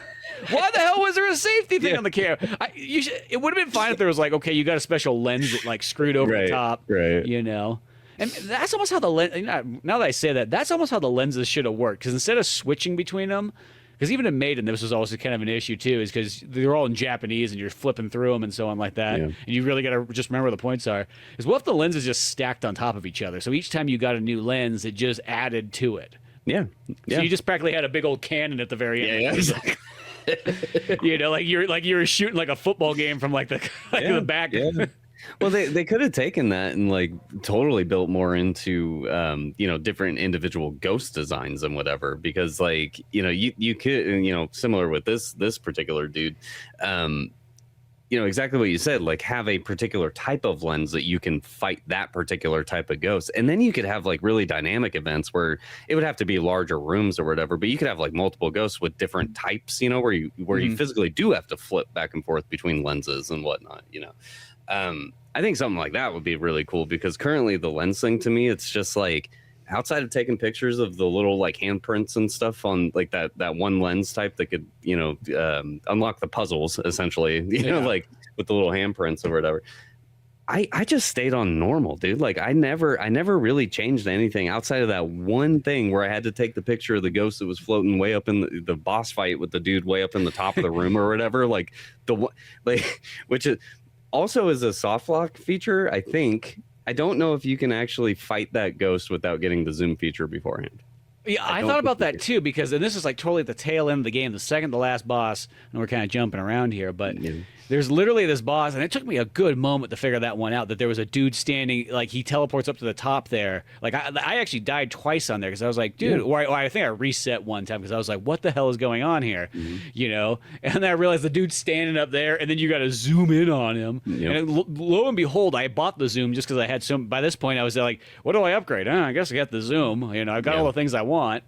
Speaker 1: Why the hell was there a safety thing on the camera? It would have been fine if there was like, okay, you got a special lens that like screwed over the top, you know. And that's almost how the lens. Now that I say that, that's almost how the lenses should have worked. Because instead of switching between them, because even in Maiden, this was always kind of an issue too, is because they're all in Japanese and you're flipping through them and so on like that. And you really got to just remember where the points are. Is what if the lenses just stacked on top of each other? So each time you got a new lens, it just added to it.
Speaker 2: Yeah.
Speaker 1: So you just practically had a big old cannon at the very end.
Speaker 2: Yeah, exactly.
Speaker 1: You know, like you were shooting like a football game from like the the back.
Speaker 2: Yeah. Well, they could have taken that and like totally built more into you know, different individual ghost designs and whatever, because like, you know, you could, you know, similar with this particular dude, you know, exactly what you said, like have a particular type of lens that you can fight that particular type of ghost. And then you could have like really dynamic events where it would have to be larger rooms or whatever, but you could have like multiple ghosts with different types, you know, where you physically do have to flip back and forth between lenses and whatnot, you know. I think something like that would be really cool, because currently the lens thing to me, it's just like, outside of taking pictures of the little like handprints and stuff on like that one lens type that could, you know, unlock the puzzles essentially, you know, like with the little handprints or whatever. I just stayed on normal, dude. Like I never really changed anything outside of that one thing where I had to take the picture of the ghost that was floating way up in the boss fight with the dude way up in the top of the room or whatever. Like which is also is a soft lock feature, I think. I don't know if you can actually fight that ghost without getting the zoom feature beforehand.
Speaker 1: Yeah, I thought about that too, because and this is like totally at the tail end of the game, the second to last boss, and we're kind of jumping around here, but there's literally this boss, and it took me a good moment to figure that one out, that there was a dude standing, like he teleports up to the top there. Like I actually died twice on there because I was like, dude, or I think I reset one time because I was like, what the hell is going on here? You know? And then I realized the dude's standing up there, and then you got to zoom in on him. And lo and behold, I bought the zoom just because I had some, by this point I was like, what do I upgrade? I guess I got the zoom. You know, I've got all the things I want,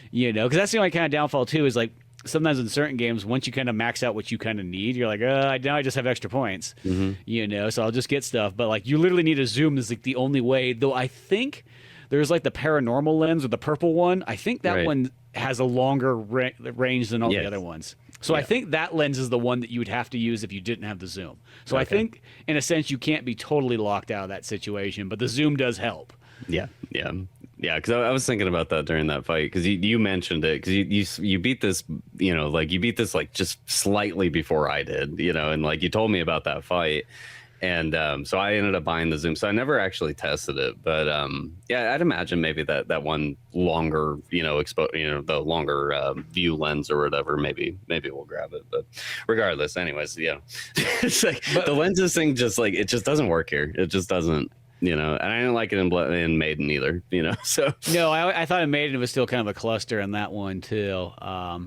Speaker 1: you know, because that's the only kind of downfall too, is like sometimes in certain games, once you kind of max out what you kind of need, you're like, now I just have extra points, you know, so I'll just get stuff. But like you literally need a zoom is like the only way, though. I think there's like the paranormal lens or the purple one. I think that one has a longer range than all the other ones. So I think that lens is the one that you would have to use if you didn't have the zoom. So I think in a sense you can't be totally locked out of that situation, but the zoom does help.
Speaker 2: Yeah, because I was thinking about that during that fight, because you mentioned it, because you beat this, you know, like you beat this like just slightly before I did, you know, and like you told me about that fight, and so I ended up buying the zoom, so I never actually tested it, but yeah, I'd imagine maybe that one longer, you know, the longer view lens or whatever, maybe we'll grab it. But regardless, anyways, yeah, it's like the lenses thing, just like it just doesn't work here. It just doesn't. You know, and I didn't like it in Maiden either, you know, so. No,
Speaker 1: I thought in Maiden it was still kind of a cluster in that one, too. So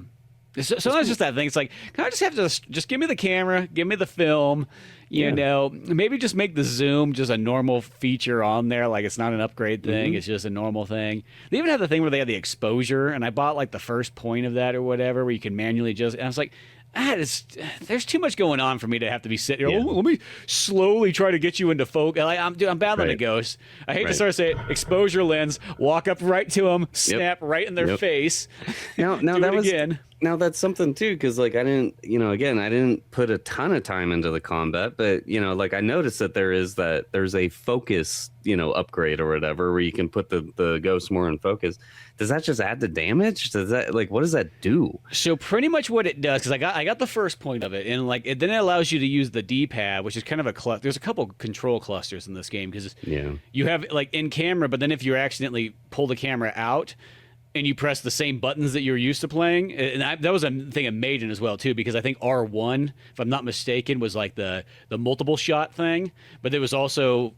Speaker 1: that's just that thing. It's like, can I just have to just give me the camera, give me the film, you know, maybe just make the zoom just a normal feature on there. Like it's not an upgrade thing. It's just a normal thing. They even have the thing where they have the exposure, and I bought like the first point of that or whatever, where you can manually just, and I was like, there's too much going on for me to have to be sitting here.
Speaker 2: Yeah.
Speaker 1: Oh, let me slowly try to get you into focus. Like, I'm battling a ghost. I hate to start saying exposure lens, walk up right to them, snap right in their face.
Speaker 2: Now
Speaker 1: do
Speaker 2: that
Speaker 1: it
Speaker 2: was
Speaker 1: again.
Speaker 2: Now that's something too, because like I didn't put a ton of time into the combat, but like I noticed that there's a focus upgrade or whatever where you can put the ghost more in focus. Does that just add the damage? Does that what does that do?
Speaker 1: So pretty much what it does, because I got the first point of it, and like then it allows you to use the D-pad, which is kind of a cluster. There's a couple control clusters in this game because you have like in camera, but then if you accidentally pull the camera out and you press the same buttons that you're used to playing, and that was a thing in Maiden as well too, because I think R1, if I'm not mistaken, was like the multiple shot thing, but there was also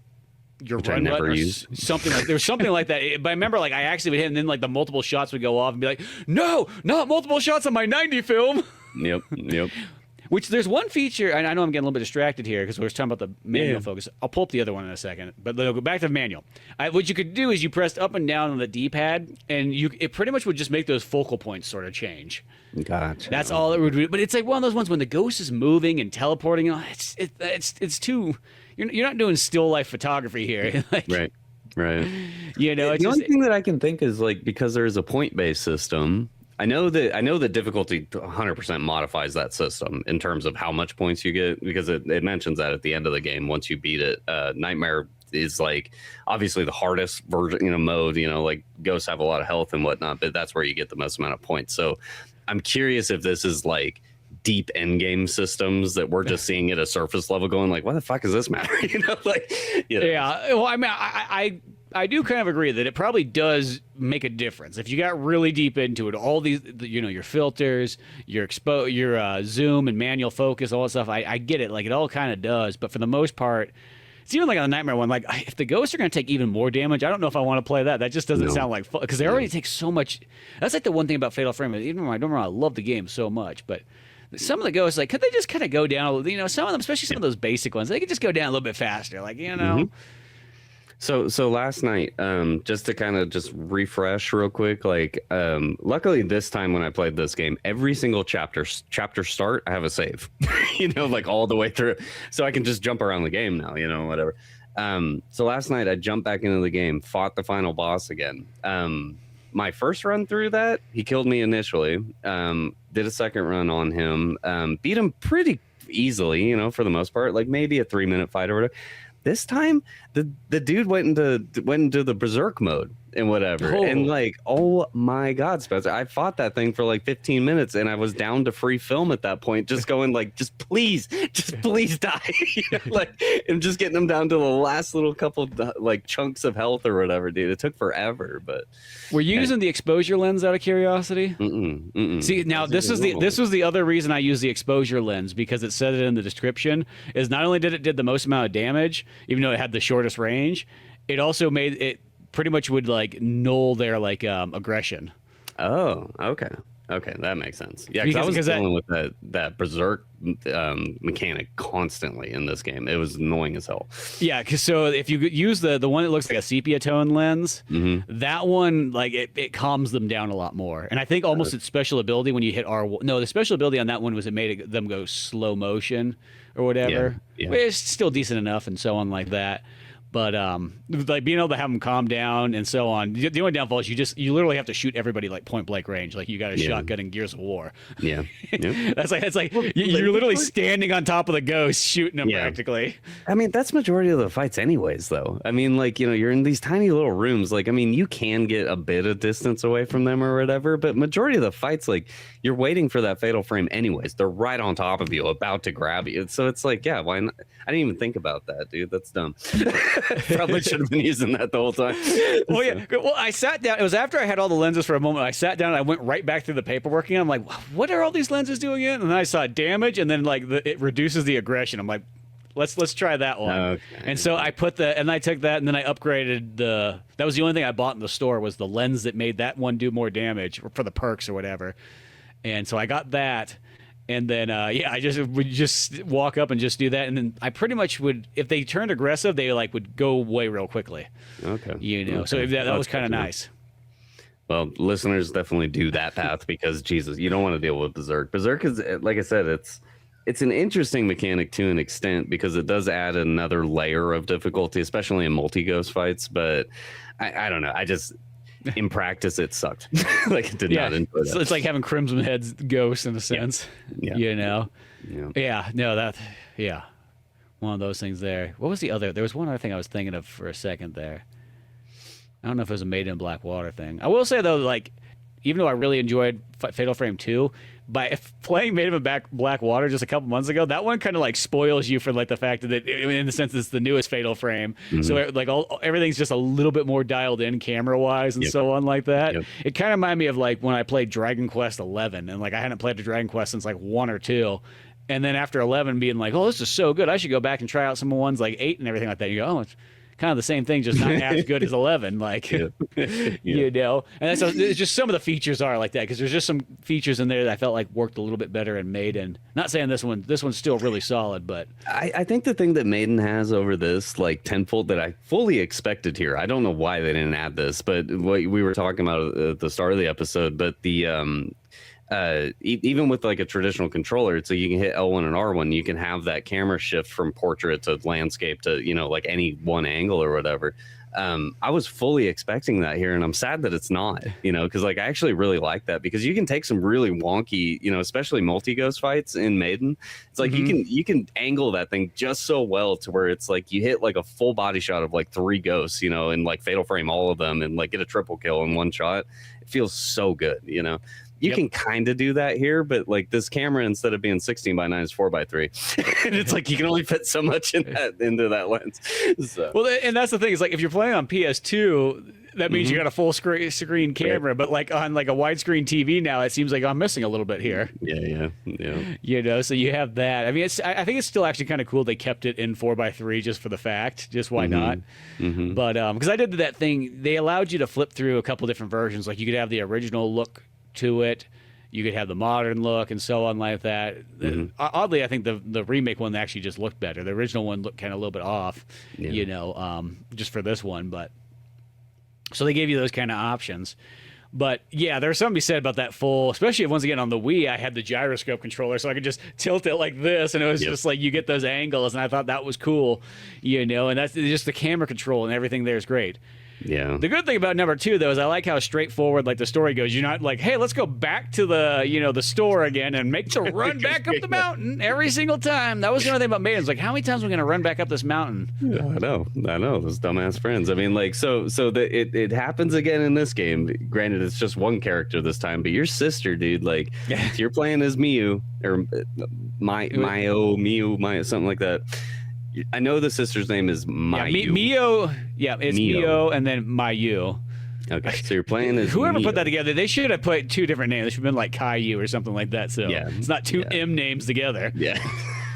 Speaker 1: your run button or something like there was something like that. But I remember like I actually would hit, and then like the multiple shots would go off and be like, no, not multiple shots on my 90 film.
Speaker 2: Yep.
Speaker 1: Which there's one feature, and I know I'm getting a little bit distracted here because we were talking about the manual focus. I'll pull up the other one in a second, but I'll go back to the manual. What you could do is you pressed up and down on the D-pad, and it pretty much would just make those focal points sort of change.
Speaker 2: Gotcha.
Speaker 1: That's all it would do. But it's like one of those ones when the ghost is moving and teleporting. It's too. You're not doing still life photography here. Like,
Speaker 2: right.
Speaker 1: It's
Speaker 2: The only thing that I can think is like because there is a point-based system. I know that difficulty 100% modifies that system in terms of how much points you get, because it mentions that at the end of the game once you beat it. Nightmare is like obviously the hardest version, mode. Like ghosts have a lot of health and whatnot, but that's where you get the most amount of points. So I'm curious if this is like deep end game systems that we're just seeing at a surface level, going like, "What the fuck does this matter?"
Speaker 1: Yeah. Well, I mean, I do kind of agree that it probably does make a difference if you got really deep into it. All these, your filters, your zoom and manual focus, all that stuff. I get it. Like it all kind of does, but for the most part, it's even like on the Nightmare one. Like if the ghosts are going to take even more damage, I don't know if I want to play that. That just doesn't sound like fun because they already take so much. That's like the one thing about Fatal Frame. Even though I love the game so much, but some of the ghosts, like, could they just kind of go down? Some of them, especially some of those basic ones, they could just go down a little bit faster. Like
Speaker 2: So last night, just to kind of just refresh real quick, like luckily this time when I played this game, every single chapter start, I have a save, like all the way through, so I can just jump around the game now, whatever. So last night I jumped back into the game, fought the final boss again. My first run through that, he killed me initially. Did a second run on him, beat him pretty easily, for the most part, like maybe a 3-minute fight or whatever. This time, the dude went into the berserk mode and whatever, and like, oh my god, Spencer, I fought that thing for like 15 minutes, and I was down to free film at that point, just going like, just please die, like, and just getting him down to the last little couple like chunks of health or whatever, dude. It took forever, but
Speaker 1: were you using the exposure lens out of curiosity? See, now this was the other reason I used the exposure lens, because it said it in the description. Is not only did it did the most amount of damage, even though it had the shortest range, it also made it pretty much would like null their like aggression.
Speaker 2: Oh, okay, that makes sense. Yeah, because I was dealing with that berserk mechanic constantly in this game. It was annoying as hell.
Speaker 1: Yeah, because so if you use the one that looks like a sepia tone lens, that one like it calms them down a lot more. And I think almost its special ability when you hit R1. No, the special ability on that one was it made them go slow motion or whatever. Yeah. It's still decent enough and so on like that. But like being able to have them calm down and so on. The only downfall is you literally have to shoot everybody like point blank range. Like you got a shotgun in Gears of War.
Speaker 2: Yeah,
Speaker 1: that's like you're literally standing on top of the ghost shooting them practically.
Speaker 2: I mean, that's majority of the fights, anyways. Though I mean, like you're in these tiny little rooms. Like I mean, you can get a bit of distance away from them or whatever. But majority of the fights, like you're waiting for that fatal frame, anyways. They're right on top of you, about to grab you. So it's like, yeah, why not? I didn't even think about that, dude. That's dumb. Probably should have been using that the whole time.
Speaker 1: Well, yeah. Well, I sat down. It was after I had all the lenses for a moment. I sat down and I went right back through the paperwork, and I'm like, what are all these lenses doing again? And then I saw damage, and then like it reduces the aggression. I'm like, let's try that one. Okay. And so I took that, and then I upgraded that was the only thing I bought in the store was the lens that made that one do more damage for the perks or whatever. And so I got that. And then, I would just walk up and just do that. And then I pretty much would, if they turned aggressive, they like would go away real quickly.
Speaker 2: Okay.
Speaker 1: So that was kind of nice.
Speaker 2: Well, listeners definitely do that path because Jesus, you don't want to deal with Berserk. Berserk is, like I said, it's an interesting mechanic to an extent because it does add another layer of difficulty, especially in multi-ghost fights. But I don't know. I just in practice it sucked. Like it did not enjoy that.
Speaker 1: So it's like having Crimson Head's ghost in a sense.
Speaker 2: Yeah.
Speaker 1: You know.
Speaker 2: Yeah.
Speaker 1: One of those things there. What was the other? There was one other thing I was thinking of for a second there. I don't know if it was a Maiden in Blackwater thing. I will say though, like, even though I really enjoyed Fatal Frame 2, by playing Maiden in Blackwater just a couple months ago, that one kind of like spoils you for like the fact that in the sense it's the newest Fatal Frame. Mm-hmm. So like everything's just a little bit more dialed in camera wise and so on like that. Yep. It kind of reminded me of like when I played Dragon Quest 11 and like I hadn't played a Dragon Quest since like 1 or 2. And then after 11 being like, oh, this is so good. I should go back and try out some ones like 8 and everything like that. You go, oh, it's kind of the same thing, just not as good as 11, like, you know. And that's it's just some of the features are like that because there's just some features in there that I felt like worked a little bit better in Maiden. Not saying this one's still really solid, but
Speaker 2: I think the thing that Maiden has over this like tenfold that I fully expected here. I don't know why they didn't add this, but what we were talking about at the start of the episode, but the even with like a traditional controller, so you can hit L1 and R1, you can have that camera shift from portrait to landscape to, you know, like any one angle or whatever. I was fully expecting that here, and I'm sad that it's not, you know, because like I actually really like that because you can take some really wonky, you know, especially multi-ghost fights in Maiden. It's like you can angle that thing just so well to where it's like you hit like a full body shot of like 3 ghosts, you know, and like Fatal Frame all of them and like get a triple kill in one shot. It feels so good, you know. You can kind of do that here, but like this camera, instead of being 16:9, is 4:3, and it's like you can only fit so much into that lens. So.
Speaker 1: Well, and that's the thing is like if you're playing on PS2, that means you got a full screen camera, but like on like a widescreen TV now, it seems like I'm missing a little bit here.
Speaker 2: Yeah.
Speaker 1: You know, so you have that. I mean, I think it's still actually kind of cool they kept it in 4:3 just for the fact. Just why not? But because I did that thing, they allowed you to flip through a couple different versions. Like you could have the original look to it, you could have the modern look and so on like that. Oddly, I think the remake one actually just looked better. The original one looked kind of a little bit off, you know, just for this one. But so they gave you those kind of options. But yeah, there's something to be said about that full, especially once again on the Wii, I had the gyroscope controller, so I could just tilt it like this, and it was just like you get those angles, and I thought that was cool, you know. And that's just the camera control and everything there is great.
Speaker 2: Yeah.
Speaker 1: The good thing about number 2 though is I like how straightforward like the story goes. You're not like, hey, let's go back to the, you know, the store again and make the run back up the mountain every single time. That was the other thing about Maiden. It's like, how many times are we gonna run back up this mountain?
Speaker 2: Yeah, I know those dumbass friends. I mean, like, so it happens again in this game. Granted, it's just one character this time, but your sister, dude, like, if you're playing as Miyu or Miyu, something like that. I know the sister's name is Mayu.
Speaker 1: Mio. Yeah, it's Mio and then Mayu.
Speaker 2: Okay, so you're playing as
Speaker 1: whoever
Speaker 2: Mio.
Speaker 1: Put that together. They should have put 2 different names. They should have been like Caillou or something like that. So it's not 2 M names together.
Speaker 2: Yeah,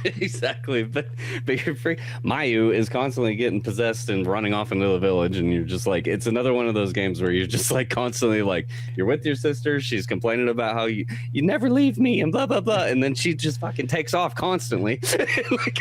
Speaker 2: exactly. But you're free. Mayu is constantly getting possessed and running off into the village, and you're just like, it's another one of those games where you're just like constantly like, you're with your sister, she's complaining about how you never leave me and blah blah blah, and then she just fucking takes off constantly. Like,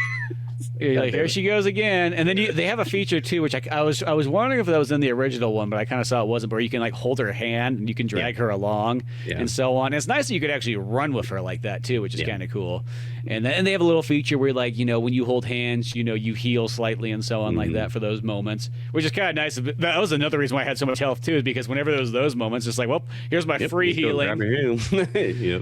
Speaker 1: like, here she goes again. And then they have a feature too, which I was wondering if that was in the original one, but I kind of saw it wasn't, where you can like hold her hand and you can drag her along and so on. And it's nice that you could actually run with her like that too, which is kind of cool. And they have a little feature where like, you know, when you hold hands, you know, you heal slightly and so on like that for those moments, which is kind of nice. That was another reason why I had so much health too, is because whenever there was those moments, it's like, well, here's my free healing,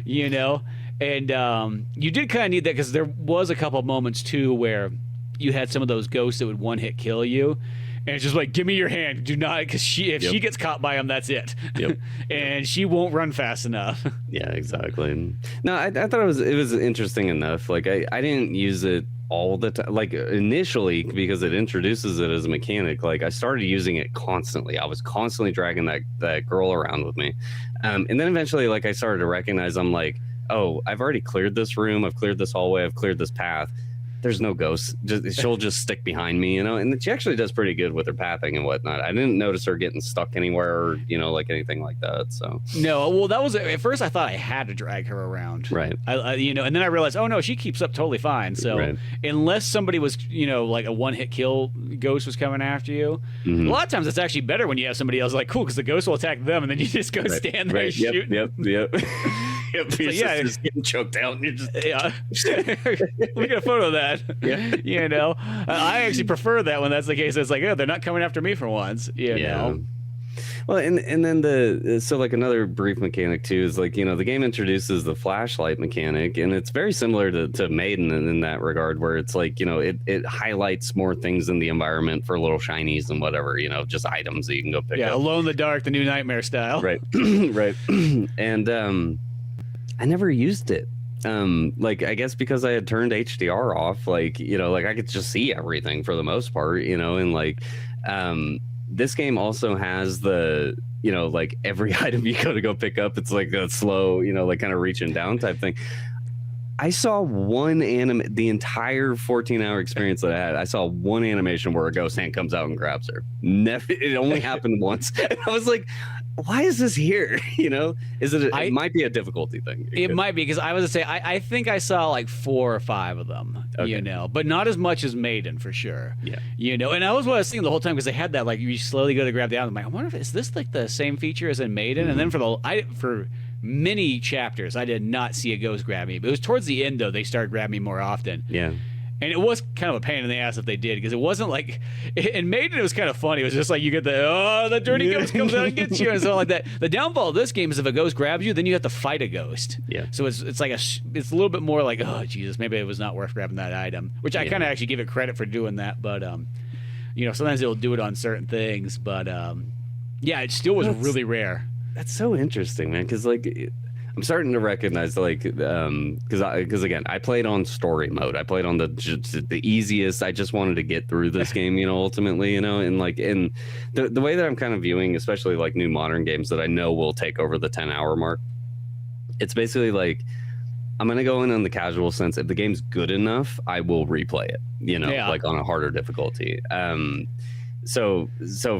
Speaker 1: you know. And you did kind of need that because there was a couple of moments too where you had some of those ghosts that would one-hit kill you, and it's just like, give me your hand, do not, because if she gets caught by him, that's it. And she won't run fast enough.
Speaker 2: Yeah, exactly. No, I thought it was interesting enough. Like I didn't use it all the time, like initially, because it introduces it as a mechanic. Like I started using it constantly. I was constantly dragging that girl around with me, and then eventually, like, I started to recognize, I'm like, oh, I've already cleared this room, I've cleared this hallway, I've cleared this path. there's no ghosts. She'll just stick behind me, and she actually does pretty good with her pathing and whatnot. I didn't notice her getting stuck anywhere, or, like anything like that. So
Speaker 1: no, well, that was at first I thought I had to drag her around,
Speaker 2: right.
Speaker 1: And then I realized, oh no, she keeps up totally fine. So
Speaker 2: right.
Speaker 1: unless somebody was, like a one-hit kill ghost was coming after you, a lot of times it's actually better when you have somebody else like, cool, because the ghost will attack them, and then you just go stand there shooting.
Speaker 2: Yep. Yep, your sister's getting choked out, and you're just
Speaker 1: we get a photo of that. Yeah, I actually prefer that when that's the case. It's like, oh, they're not coming after me for once. You know.
Speaker 2: Well, and then so like another brief mechanic too is like, the game introduces the flashlight mechanic, and it's very similar to Maiden in that regard, where it's like, it highlights more things in the environment for little shinies and whatever, just items that you can go pick up.
Speaker 1: Yeah, Alone in the Dark, the New Nightmare style.
Speaker 2: Right. Right. And I never used it. Like, I guess because I had turned HDR off, like, like I could just see everything for the most part, and like, this game also has the, like every item you go pick up, it's like a slow, like kind of reaching down type thing. I saw one the entire 14-hour experience that I had, I saw one animation where a ghost hand comes out and grabs her. It only happened once. And I was like, why is this here? Is it? It might be a difficulty thing.
Speaker 1: It might be, because I was to say I think I saw like 4 or 5 of them. Okay. But not as much as Maiden for sure.
Speaker 2: Yeah.
Speaker 1: And I was thinking the whole time, because they had that like you slowly go to grab the item. I'm like, I wonder if is this like the same feature as in Maiden? And then for many chapters, I did not see a ghost grab me. But it was towards the end though they started grabbing me more often.
Speaker 2: Yeah.
Speaker 1: And it was kind of a pain in the ass if they did, because it wasn't like in Maiden it was kind of funny. It was just like you get the dirty ghost comes out and gets you and stuff like that. The downfall of this game is if a ghost grabs you, then you have to fight a ghost. Yeah. So it's like it's a little bit more like, oh Jesus, maybe it was not worth grabbing that item. Which I kind of actually give it credit for doing that, but sometimes it'll do it on certain things, but it still was really rare.
Speaker 2: That's so interesting, man, because like I'm starting to recognize, like, because again, I played on story mode. I played on the easiest. I just wanted to get through this game, ultimately, and like, in the way that I'm kind of viewing, especially like new modern games that I know will take over the 10-hour mark. It's basically like, I'm gonna go in on the casual sense. If the game's good enough, I will replay it. Like on a harder difficulty. So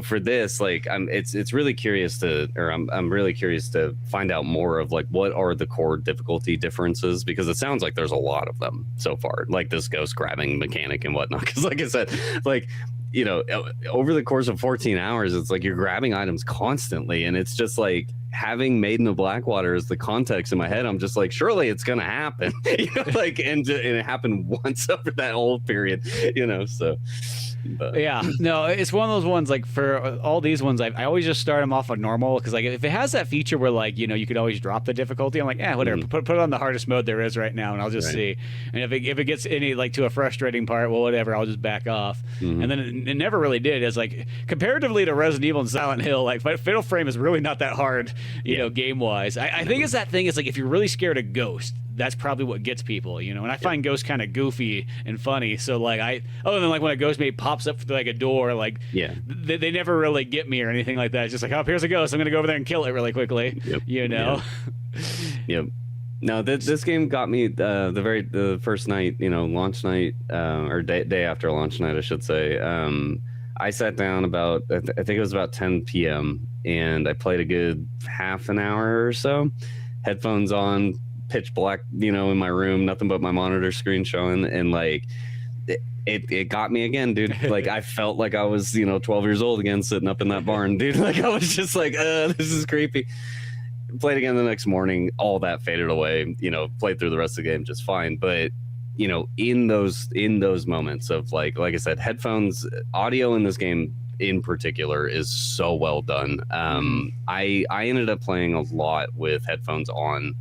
Speaker 2: for this, like, I'm really curious I'm really curious to find out more of like what are the core difficulty differences, because it sounds like there's a lot of them so far, like this ghost grabbing mechanic and whatnot. Because like I said, like, over the course of 14 hours, it's like you're grabbing items constantly, and it's just like having Maiden of Blackwater as the context in my head. I'm just like, surely it's gonna happen, like, and it happened once over that whole period, so. But. Yeah,
Speaker 1: no, it's one of those ones, like for all these ones, I always just start them off on normal, because like if it has that feature where like you could always drop the difficulty, I'm like, whatever, put it on the hardest mode there is right now, and I'll just see. And if it gets any like to a frustrating part, well, whatever, I'll just back off. And then it never really did. It's like comparatively to Resident Evil and Silent Hill, like Fatal Frame is really not that hard, game wise. I think it's that thing. It's like if you're really scared of ghosts, that's probably what gets people, and I find ghosts kind of goofy and funny. So like other than like when a ghost maybe pops up through like a door, like they never really get me or anything like that. It's just like, oh, here's a ghost, I'm gonna go over there and kill it really quickly.
Speaker 2: Yep. No, this game got me the first night, launch night, or day after launch night, I should say. I sat down about, I think it was about 10 p.m. and I played a good half an hour or so, headphones on, pitch black, in my room, nothing but my monitor screen showing, and like it got me again, dude. Like I felt like I was 12 years old again, sitting up in that barn, dude. Like I was just like, this is creepy. Played again the next morning, all that faded away, played through the rest of the game just fine. But in those moments of like I said, headphones, audio in this game in particular is so well done. I ended up playing a lot with headphones on,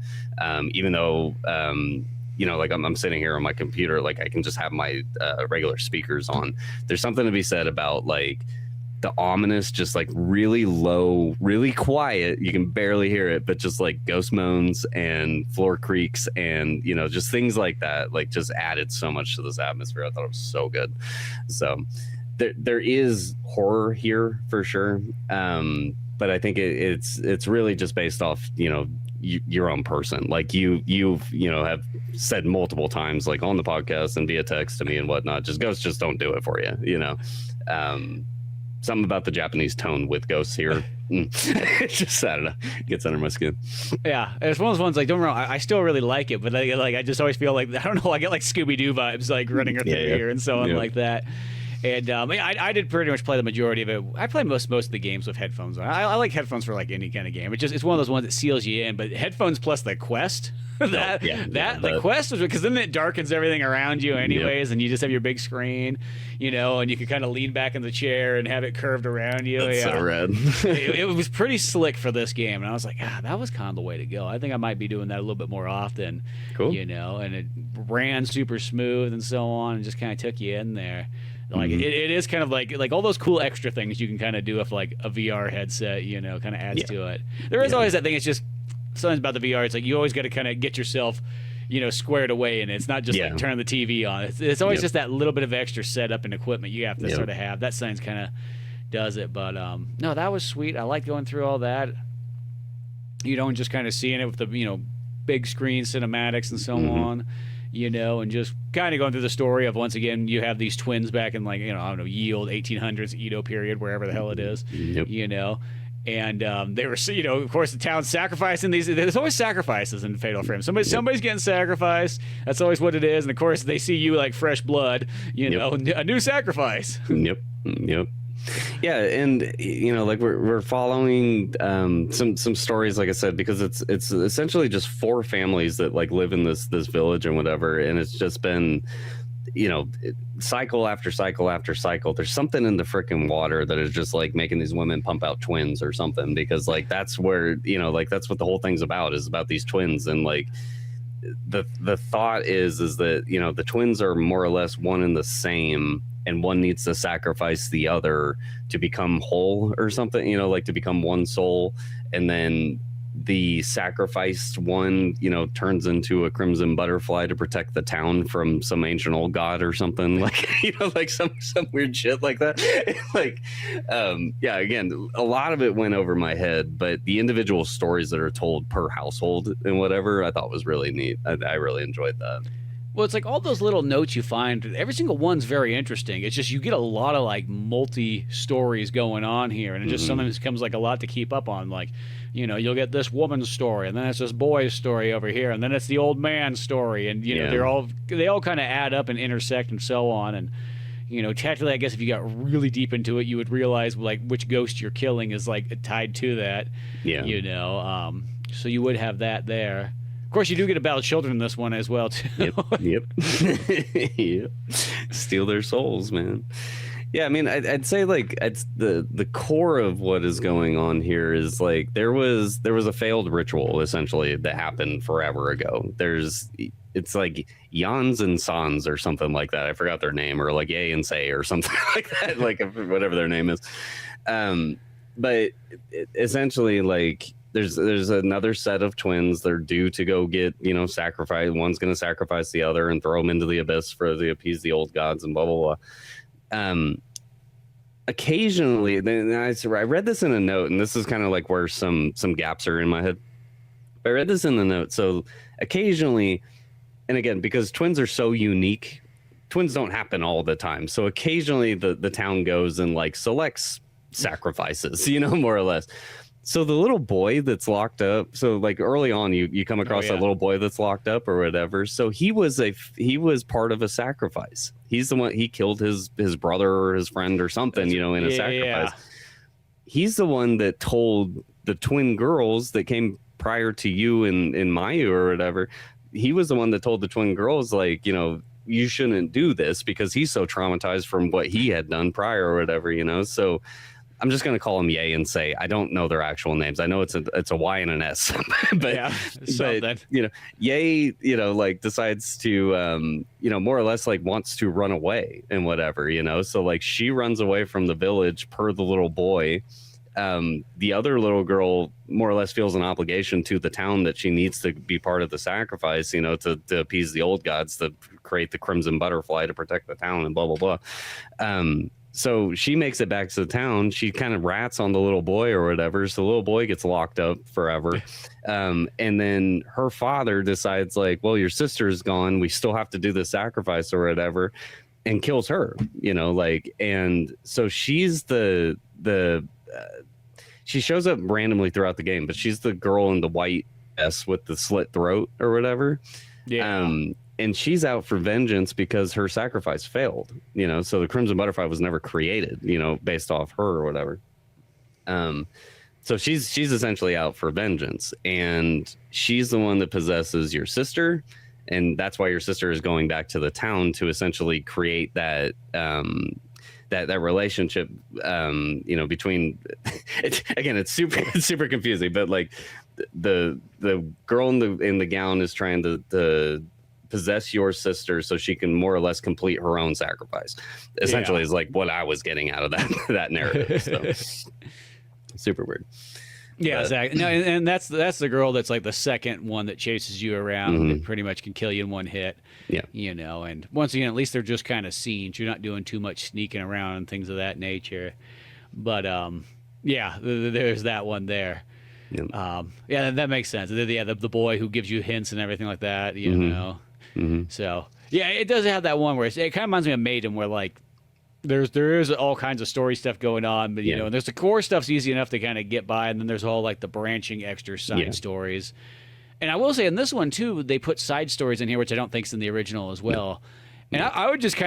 Speaker 2: even though like I'm sitting here on my computer, like I can just have my regular speakers on. There's something to be said about like the ominous, just like really low, really quiet, you can barely hear it, but just like ghost moans and floor creaks and just things like that, like just added so much to this atmosphere. I thought it was so good. So there is horror here for sure, but I think it's really just based off your own person. Like you've have said multiple times, like on the podcast and via text to me and whatnot, just ghosts just don't do it for you. Something about the Japanese tone with ghosts here. It's just, I don't know, gets under my skin.
Speaker 1: Yeah, it's one of those ones, like, don't get me wrong, I still really like it, but I just always feel like, I don't know, I get like Scooby-Doo vibes, like running through here and so on like that. And I did pretty much play the majority of it. I play most of the games with headphones on. I like headphones for like any kind of game. It's one of those ones that seals you in. But headphones plus the Quest, the Quest was, because then it darkens everything around you anyways, and you just have your big screen, and you can kind of lean back in the chair and have it curved around you.
Speaker 2: That's so rad.
Speaker 1: it was pretty slick for this game, and I was like, that was kind of the way to go. I think I might be doing that a little bit more often.
Speaker 2: Cool.
Speaker 1: And it ran super smooth and so on, and just kind of took you in there. Like it is kind of like all those cool extra things you can kind of do with like a VR headset, kind of adds to it. There is always that thing. It's just something about the VR. It's like you always got to kind of get yourself, squared away, and it's not just like turn the TV on. It's always just that little bit of extra setup and equipment you have to sort of have. That science kind of does it, but no, that was sweet. I like going through all that. And just kind of seeing it with the big screen cinematics and so on. And just kind of going through the story of, once again, you have these twins back in, like, I don't know, ye old 1800s Edo period, wherever the hell it is, and they were, of course, the town sacrificing these. There's always sacrifices in Fatal Frame. Somebody's getting sacrificed. That's always what it is. And of course, they see you like fresh blood, a new sacrifice.
Speaker 2: Yep. Yeah, and like we're following some stories, like I said, because it's essentially just 4 families that like live in this village and whatever, and it's just been cycle after cycle after cycle. There's something in the freaking water that is just like making these women pump out twins or something, because like that's where like that's what the whole thing's about, is about these twins. And like the thought is that the twins are more or less one and the same, and one needs to sacrifice the other to become whole or something, like to become one soul. And then the sacrificed one, turns into a crimson butterfly to protect the town from some ancient old god or something, like, like some weird shit like that. Like, again, a lot of it went over my head, but the individual stories that are told per household and whatever, I thought was really neat. I really enjoyed that.
Speaker 1: Well, it's like all those little notes you find, every single one's very interesting. It's just you get a lot of like multi-stories going on here, and it just sometimes becomes like a lot to keep up on. Like, you'll get this woman's story, and then it's this boy's story over here, and then it's the old man's story, and they all kind of add up and intersect and so on. And technically, I guess if you got really deep into it, you would realize like which ghost you're killing is like tied to that. Yeah. So you would have that there. Of course, you do get about children in this one as well, too.
Speaker 2: Yep. Yep. Steal their souls, man. Yeah, I mean, I'd say like it's the core of what is going on here is like there was a failed ritual essentially that happened forever ago. It's like Yans and Sans or something like that. I forgot their name, or like Ye and Say or something like that, like whatever their name is. But essentially, like there's another set of twins. They're due to go get sacrifice. One's going to sacrifice the other and throw them into the abyss to appease the old gods and blah blah blah. Occasionally, I read this in a note, and this is kind of like where some gaps are in my head. I read this in the note. So occasionally, and again, because twins are so unique, twins don't happen all the time. So occasionally the town goes and like selects sacrifices, more or less. So the little boy that's locked up, so like early on you come across that little boy that's locked up or whatever. So he was part of a sacrifice. He's the one, he killed his brother or his friend or something, in a sacrifice. Yeah. He's the one that told the twin girls that came prior to you in Mayu or whatever. He was the one that told the twin girls, like, you shouldn't do this because he's so traumatized from what he had done prior or whatever, So I'm just going to call them Ye and Say. I don't know their actual names. I know it's a Y and an S, but Ye, like decides to, more or less like wants to run away and whatever, So like she runs away from the village per the little boy. The other little girl more or less feels an obligation to the town that she needs to be part of the sacrifice, to appease the old gods, to create the crimson butterfly to protect the town and blah, blah, blah. so she makes it back to the town. She kind of rats on the little boy or whatever. So the little boy gets locked up forever. And then her father decides like, well, your sister's gone. We still have to do the sacrifice or whatever, and kills her, like, and so she's she shows up randomly throughout the game, but she's the girl in the white S with the slit throat or whatever.
Speaker 1: Yeah.
Speaker 2: And she's out for vengeance because her sacrifice failed, so the Crimson Butterfly was never created, based off her or whatever. So she's essentially out for vengeance, and she's the one that possesses your sister, and that's why your sister is going back to the town to essentially create that that relationship, between it's super confusing, but like the girl in the gown is trying to possess your sister so she can more or less complete her own sacrifice. Essentially, is like what I was getting out of that narrative. So super weird.
Speaker 1: Yeah, exactly. No, and that's the girl that's like the second one that chases you around and pretty much can kill you in one hit.
Speaker 2: Yeah.
Speaker 1: And once again, at least they're just kind of scenes. You're not doing too much sneaking around and things of that nature. But there's that one there. Yeah, that makes sense. The boy who gives you hints and everything like that, know. Mm-hmm. So, yeah, it does have that one where it kind of reminds me of Maiden, where like there is all kinds of story stuff going on, but and there's the core stuff's easy enough to kind of get by, and then there's all like the branching extra side stories. And I will say in this one too, they put side stories in here, which I don't think's in the original as well. And I would just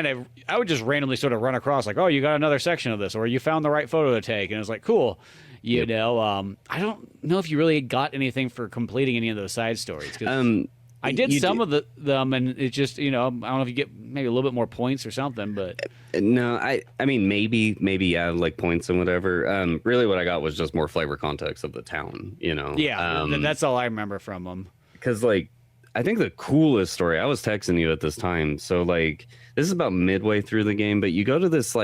Speaker 1: randomly sort of run across like, oh, you got another section of this, or you found the right photo to take, and it's like, cool. I don't know if you really got anything for completing any of those side stories. I did some of them, and it's just, I don't know if you get maybe a little bit more points or something, but
Speaker 2: no, I mean maybe like points and whatever. Really, what I got was just more flavor context of the town,
Speaker 1: Yeah, that's all I remember from them.
Speaker 2: Because like, I think the coolest story, I was texting you at this time, so like this is about midway through the game, but you go to this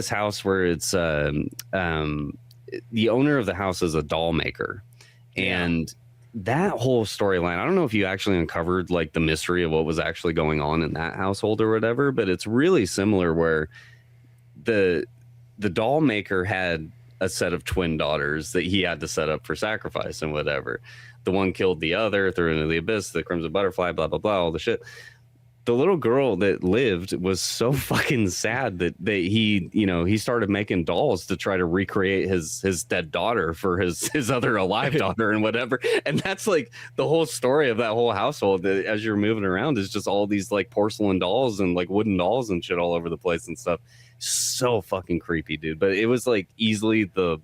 Speaker 2: house where it's the owner of the house is a doll maker, and that whole storyline, I don't know if you actually uncovered like the mystery of what was actually going on in that household or whatever, but it's really similar where the doll maker had a set of twin daughters that he had to set up for sacrifice and whatever. The one killed the other, threw into the abyss, the Crimson Butterfly, blah, blah, blah, all the shit. The little girl that lived was so fucking sad that he started making dolls to try to recreate his dead daughter for his other alive daughter and whatever. And that's like the whole story of that whole household, that as you're moving around is just all these like porcelain dolls and like wooden dolls and shit all over the place and stuff. So fucking creepy, dude. But it was like easily the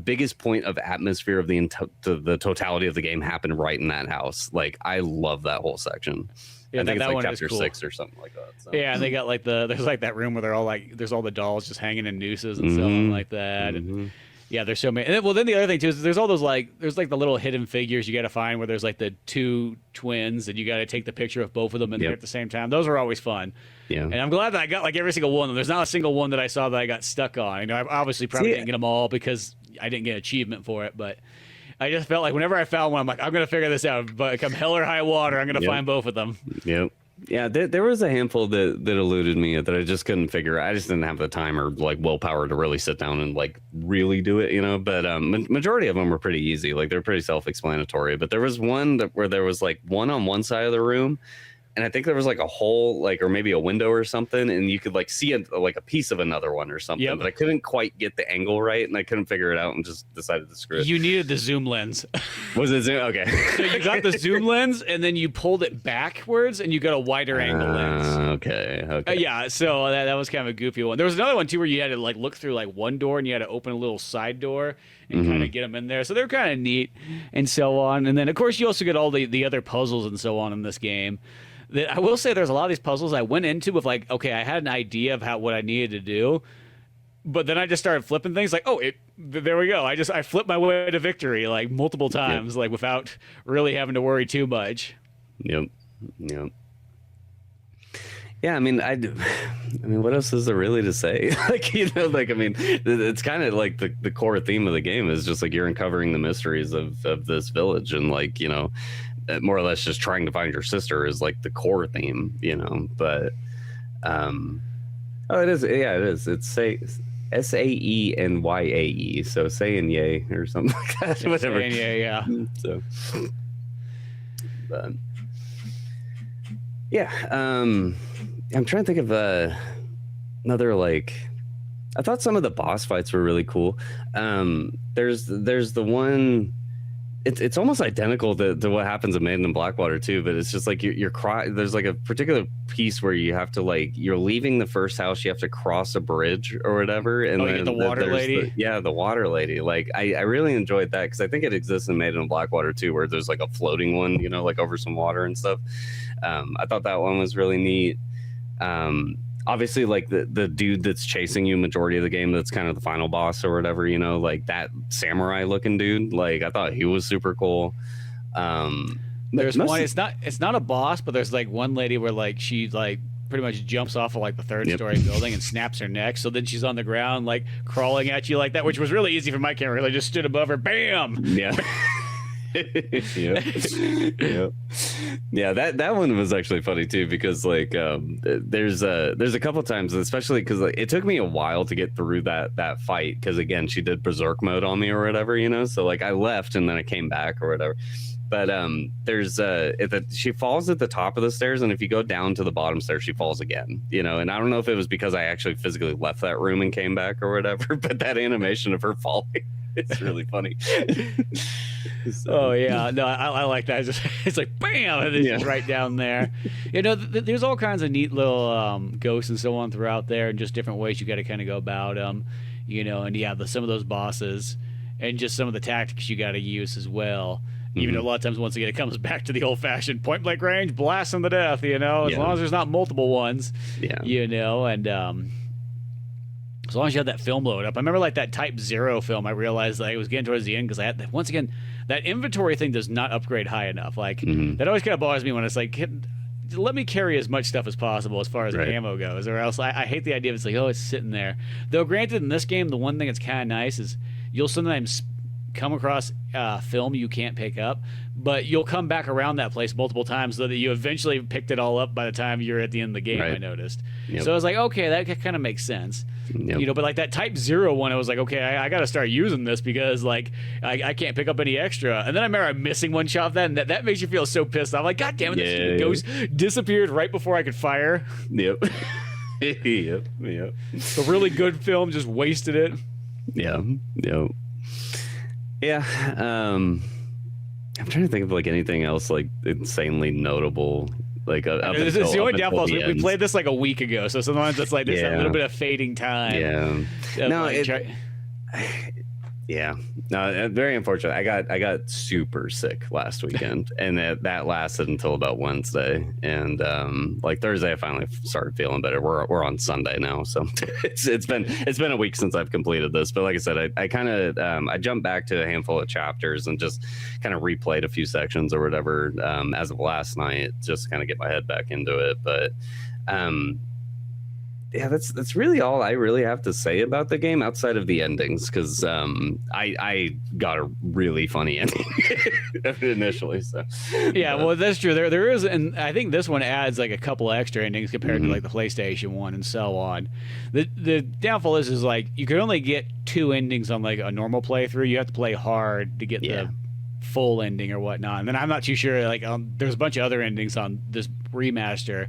Speaker 2: biggest point of atmosphere of the totality of the game happened right in that house. Like, I love that whole section.
Speaker 1: Yeah,
Speaker 2: I think
Speaker 1: that
Speaker 2: it's like
Speaker 1: one
Speaker 2: chapter
Speaker 1: is cool.
Speaker 2: 6 or something like that. So.
Speaker 1: Yeah, and they got like there's like that room where they're all like, there's all the dolls just hanging in nooses and stuff like that. And yeah, there's so many. And then the other thing too is there's all those there's like the little hidden figures you got to find where there's like the two twins and you got to take the picture of both of them in there at the same time. Those are always fun. Yeah. And I'm glad that I got like every single one of them. There's not a single one that I saw that I got stuck on. I obviously probably didn't get them all because I didn't get an achievement for it, but I just felt like whenever I found one, I'm like, I'm going to figure this out. But come hell or high water, I'm going to find both of them.
Speaker 2: Yep. Yeah, there was a handful that eluded me that I just couldn't figure. I just didn't have the time or like willpower to really sit down and like really do it, But majority of them were pretty easy. Like they're pretty self-explanatory. But there was one where there was like one on one side of the room, and I think there was like a hole, like, or maybe a window or something, and you could like see like a piece of another one or something. But I couldn't quite get the angle right, and I couldn't figure it out, and just decided to screw it.
Speaker 1: You needed the zoom lens.
Speaker 2: Was it zoom? Okay.
Speaker 1: So you got the zoom lens, and then you pulled it backwards, and you got a wider angle lens.
Speaker 2: Okay.
Speaker 1: Yeah. So that was kind of a goofy one. There was another one too where you had to like look through like one door, and you had to open a little side door and kind of get them in there. So they're kind of neat, and so on. And then of course you also get all the other puzzles and so on in this game. That I will say there's a lot of these puzzles I went into with like, okay, I had an idea of what I needed to do, but then I just started flipping things like, there we go. I flipped my way to victory like multiple times, like without really having to worry too much.
Speaker 2: Yep. Yeah, I mean, what else is there really to say? It's kind of like the core theme of the game is just like you're uncovering the mysteries of this village, and like, more or less just trying to find your sister is like the core theme, but Oh, it is. Yeah, it is. It's Saenyae. So saying yay or something like that. Whatever.
Speaker 1: Yeah.
Speaker 2: So, but yeah. I'm trying to think of another like. I thought some of the boss fights were really cool. There's the one. It's almost identical to what happens in Maiden in Blackwater too, but it's just like you're there's like a particular piece where you have to like you're leaving the first house, you have to cross a bridge or whatever, and then
Speaker 1: the water lady.
Speaker 2: The water lady. Like I really enjoyed that because I think it exists in Maiden in Blackwater too, where there's like a floating one, like over some water and stuff. I thought that one was really neat. Obviously, like the dude that's chasing you majority of the game, that's kind of the final boss or whatever, like that samurai looking dude, like I thought he was super cool.
Speaker 1: There's one, it's not a boss, but there's like one lady where like she like pretty much jumps off of like the third story building and snaps her neck, so then she's on the ground like crawling at you like that, which was really easy for my camera. Really just stood above her, bam.
Speaker 2: Yeah. Yep. Yeah, that one was actually funny too, because like there's a couple times, especially because like, it took me a while to get through that fight, because again she did berserk mode on me or whatever, so like I left and then I came back or whatever. But there's she falls at the top of the stairs, and if you go down to the bottom stairs, she falls again. And I don't know if it was because I actually physically left that room and came back or whatever, but that animation of her falling, it's really funny. So.
Speaker 1: Oh yeah, no, I like that. It's like bam, and it's just right down there. There's all kinds of neat little ghosts and so on throughout there, and just different ways you got to kind of go about them. And some of those bosses, and just some of the tactics you got to use as well. Even though a lot of times, once again, it comes back to the old-fashioned point-blank range, blast them to death. As long as there's not multiple ones.
Speaker 2: Yeah.
Speaker 1: And as long as you have that film load up. I remember like that Type 0 film, I realized that I was getting towards the end because I had, once again, that inventory thing does not upgrade high enough. Like, that always kind of bothers me when it's like, let me carry as much stuff as possible as far as ammo goes, or else I hate the idea of it's like, oh, it's sitting there. Though, granted, in this game, the one thing that's kind of nice is you'll sometimes come across film you can't pick up, but you'll come back around that place multiple times so that you eventually picked it all up by the time you're at the end of the game. I noticed. So I was like, okay, that kind of makes sense. But like that Type 0 one, I was like, okay, I got to start using this because like I can't pick up any extra. And then I remember I'm missing one shot of that, and that makes you feel so pissed off. Like, God damn it, this ghost disappeared right before I could fire.
Speaker 2: Yep.
Speaker 1: The really good film just wasted it.
Speaker 2: Yeah. I'm trying to think of like anything else like insanely notable. Like
Speaker 1: it's the only downfall is we played this like a week ago, so sometimes it's like there's a little bit of fading time.
Speaker 2: No, very unfortunate. I got super sick last weekend, and that lasted until about Wednesday, and like Thursday I finally started feeling better. We're on Sunday now, so it's been a week since I've completed this. But like I said, I kind of I jumped back to a handful of chapters and just kind of replayed a few sections or whatever as of last night, just to kind of get my head back into it. But yeah, that's really all I really have to say about the game outside of the endings, because I got a really funny ending initially. So
Speaker 1: well, that's true. There is, and I think this one adds like a couple extra endings compared to like the PlayStation one and so on. The downfall is like you could only get 2 endings on like a normal playthrough. You have to play hard to get the full ending or whatnot. And then I'm not too sure. Like there's a bunch of other endings on this remaster.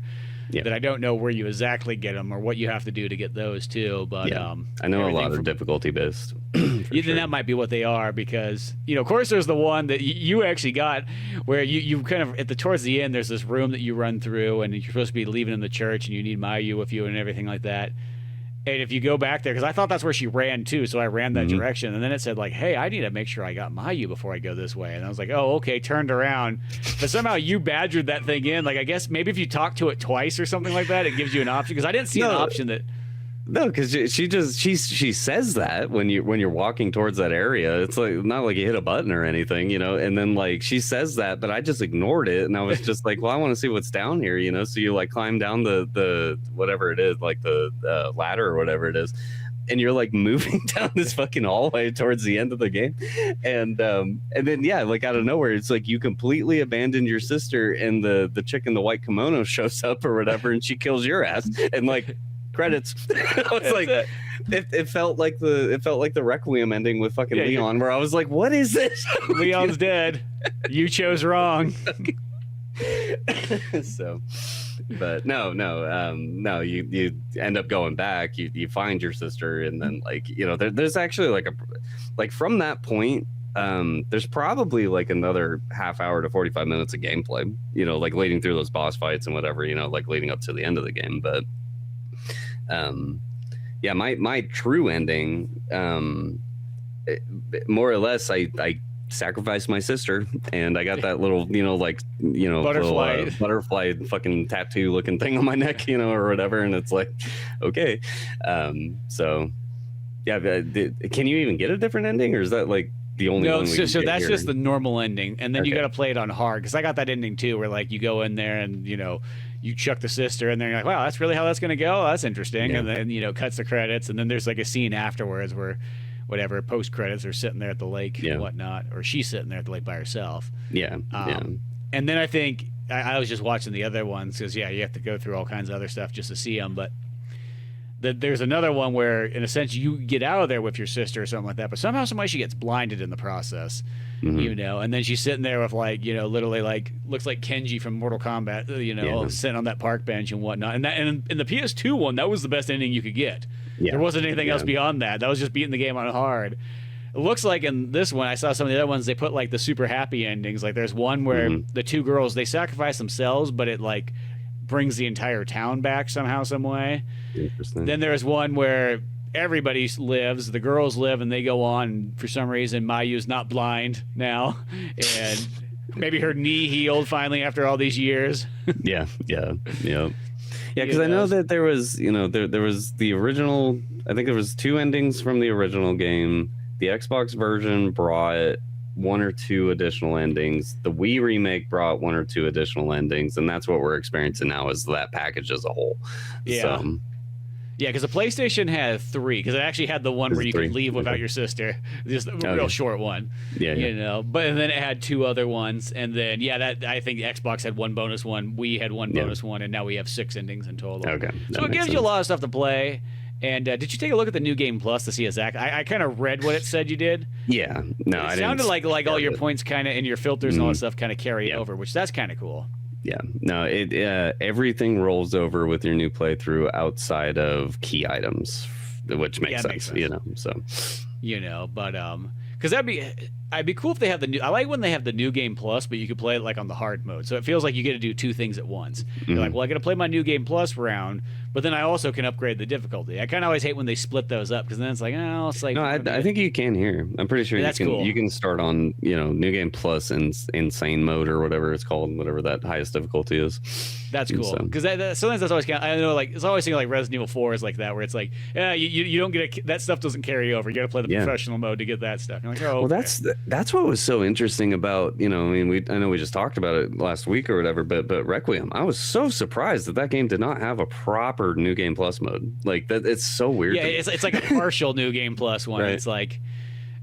Speaker 1: That I don't know where you exactly get them or what you have to do to get those too. But
Speaker 2: I know a lot of difficulty based.
Speaker 1: Then that might be what they are, because of course there's the one that you actually got where you kind of towards the end there's this room that you run through, and you're supposed to be leaving in the church, and you need Mayu with you and everything like that. And if you go back there, because I thought that's where she ran too, so I ran that direction, and then it said like, hey, I need to make sure I got Mayu before I go this way. And I was like, oh, okay, turned around. But somehow you badgered that thing in. Like, I guess maybe if you talk to it twice or something like that, it gives you an option, because I didn't see an option that...
Speaker 2: No, because she says that when you're walking towards that area, it's like not like you hit a button or anything, and then like she says that, but I just ignored it, and I was just like, well, I want to see what's down here, so you like climb down the whatever it is, like the ladder or whatever it is, and you're like moving down this fucking hallway towards the end of the game, and then like out of nowhere, it's like you completely abandoned your sister, and the chick in the white kimono shows up or whatever, and she kills your ass, and like. credits. I was like, it felt like the Requiem ending with fucking Leon, where I was like, what is this?
Speaker 1: Leon's dead. You chose wrong.
Speaker 2: So, but no, you end up going back. You find your sister, and then like there's actually like from that point. There's probably like another half hour to 45 minutes of gameplay, like leading through those boss fights and whatever, like leading up to the end of the game. But yeah, my true ending, more or less, I sacrificed my sister, and I got that little butterfly fucking tattoo looking thing on my neck, or whatever, and it's like, okay. So yeah, can you even get a different ending, or is that like the only one?
Speaker 1: So that's just the normal ending, and then you got to play it on hard, because I got that ending too, where like you go in there and you chuck the sister, and then you're like, wow, that's really how that's gonna go. That's interesting. And then cuts the credits, and then there's like a scene afterwards where whatever post credits are sitting there at the lake and whatnot, or she's sitting there at the lake by herself. And then I think I was just watching the other ones, because you have to go through all kinds of other stuff just to see them, but there's another one where, in a sense, you get out of there with your sister or something like that, but somehow somebody she gets blinded in the process, and then she's sitting there with literally like looks like Kenji from Mortal Kombat, sitting on that park bench and whatnot. And in the PS2 one, that was the best ending you could get. There wasn't anything else beyond that. That was just beating the game on hard. It looks like in this one, I saw some of the other ones, they put like the super happy endings. Like there's one where the two girls, they sacrifice themselves, but it like brings the entire town back somehow, some way.
Speaker 2: Interesting.
Speaker 1: Then there's one where everybody lives, the girls live, and they go on. And for some reason, Mayu's not blind now, and maybe her knee healed finally after all these years.
Speaker 2: Yeah. Because I know that there was, there was the original. I think there was 2 endings from the original game. The Xbox version brought 1 or 2 additional endings. The Wii remake brought 1 or 2 additional endings, and that's what we're experiencing now, is that package as a whole.
Speaker 1: Yeah.
Speaker 2: So,
Speaker 1: yeah, because the PlayStation had 3, because it actually had the one where you could leave without your sister, just a real short one. But and then it had 2 other ones, and then that I think the Xbox had 1 bonus one, Wii had 1 bonus one, and now we have 6 endings in total.
Speaker 2: Okay,
Speaker 1: so it gives you a lot of stuff to play. And did you take a look at the new game plus to see exactly? I kind of read what it said you did.
Speaker 2: Yeah, no,
Speaker 1: it sounded like all your points kind of and your filters and all that stuff kind of carry over, which that's kind of cool.
Speaker 2: Yeah, no, it everything rolls over with your new playthrough outside of key items, which makes sense. So
Speaker 1: but because I'd be cool if they have the new. I like when they have the new game plus, but you could play it like on the hard mode, so it feels like you get to do 2 things at once. You're like, well, I got to play my new game plus round, but then I also can upgrade the difficulty. I kind of always hate when they split those up, because then it's like, it's like.
Speaker 2: No, I think you can here. I'm pretty sure
Speaker 1: cool.
Speaker 2: You can start on new game plus and insane mode or whatever it's called, whatever that highest difficulty is.
Speaker 1: That's cool, because sometimes that's always kind of, I know, like it's always thing like Resident Evil 4 is like that, where it's like, you don't get that stuff doesn't carry over. You got to play the professional mode to get that stuff. You're like, oh, okay.
Speaker 2: Well, that's what was so interesting about I know we just talked about it last week or whatever, but Requiem, I was so surprised that game did not have a proper new game plus mode. Like that, it's so weird.
Speaker 1: Yeah, it's like a partial new game plus one. Right. It's like.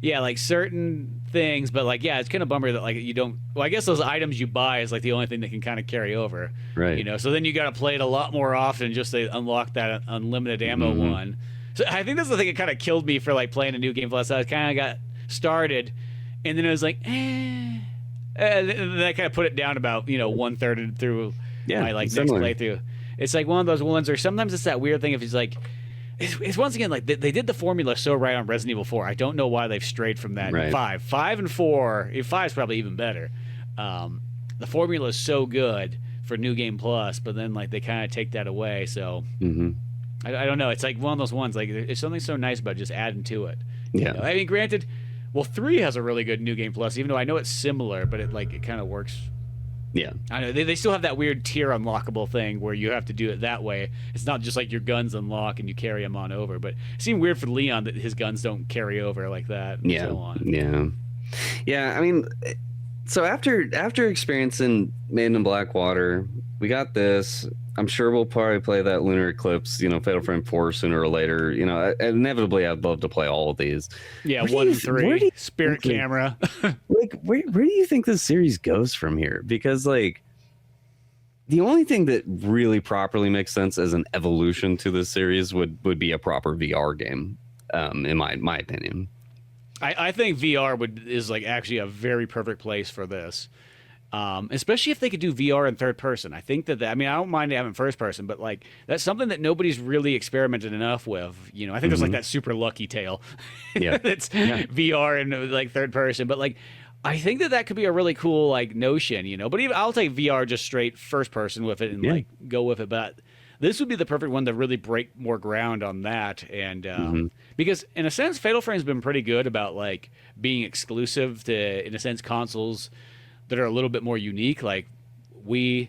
Speaker 1: Yeah, like certain things, but like, it's kind of bummer that like you don't. Well, I guess those items you buy is like the only thing that can kind of carry over,
Speaker 2: right?
Speaker 1: So then you got to play it a lot more often just to unlock that unlimited ammo one. So I think that's the thing that kind of killed me for like playing a new game plus. I kind of got started, and then it was like, and then I kind of put it down about 1/3 through my like next playthrough. It's like one of those ones where sometimes it's that weird thing if it's like. It's once again like they did the formula so right on Resident Evil 4. I don't know why they've strayed from that.
Speaker 2: Right.
Speaker 1: 5 and 4. 5 is probably even better. The formula is so good for New Game Plus, but then like they kind of take that away. So I don't know. It's like one of those ones. Like it's something so nice about just adding to it.
Speaker 2: Yeah.
Speaker 1: I mean, granted, 3 has a really good New Game Plus, even though I know it's similar, but it kind of works.
Speaker 2: Yeah,
Speaker 1: I know they still have that weird tier unlockable thing where you have to do it that way. It's not just like your guns unlock and you carry them on over. But it seemed weird for Leon that his guns don't carry over like that. And so on.
Speaker 2: Yeah. I mean, so after experiencing Maiden in Blackwater, we got this. I'm sure we'll probably play that Lunar Eclipse, Fatal Frame 4 sooner or later. Inevitably, I'd love to play all of these.
Speaker 1: Yeah, 1 and 3, Spirit Camera.
Speaker 2: Like, where do you think this series goes from here? Because, like, The only thing that really properly makes sense as an evolution to this series would be a proper VR game, in my opinion.
Speaker 1: I think VR is like actually a very perfect place for this. Especially if they could do VR in third person. I think I mean, I don't mind having first person, but like that's something that nobody's really experimented enough with. You know, I think there's like that super lucky tale.
Speaker 2: Yeah.
Speaker 1: That's VR and like third person, but like I think that could be a really cool like notion, you know. But even I'll take VR just straight first person with it and like go with it. But this would be the perfect one to really break more ground on that, and because in a sense, Fatal Frame's been pretty good about like being exclusive to, in a sense, consoles that are a little bit more unique, like Wii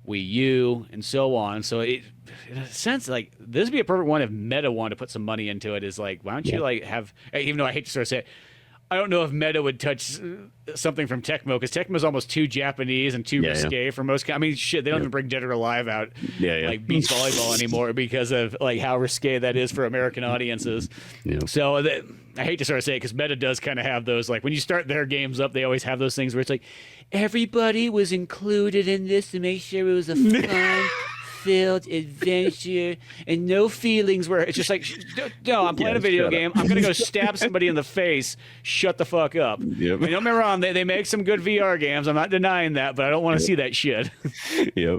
Speaker 1: U, and so on. So it, in a sense, like this would be a perfect one if Meta wanted to put some money into it. Is like, why don't you like have? Even though I hate to sort of say it, I don't know if Meta would touch something from Tecmo, because Tecmo's almost too Japanese and too risque for most. I mean, shit, they don't even bring Dead or Alive out like beach volleyball anymore because of like how risque that is for American audiences. So I hate to sort of say it because Meta does kind of have those, like when you start their games up, they always have those things where it's like everybody was included in this to make sure it was a fun filled adventure and no feelings, where it's just like, no, I'm playing a video game. I'm going to go stab somebody in the face. Shut the fuck up. I mean, don't get me wrong. They make some good VR games. I'm not denying that, but I don't want to see that shit.
Speaker 2: Yeah,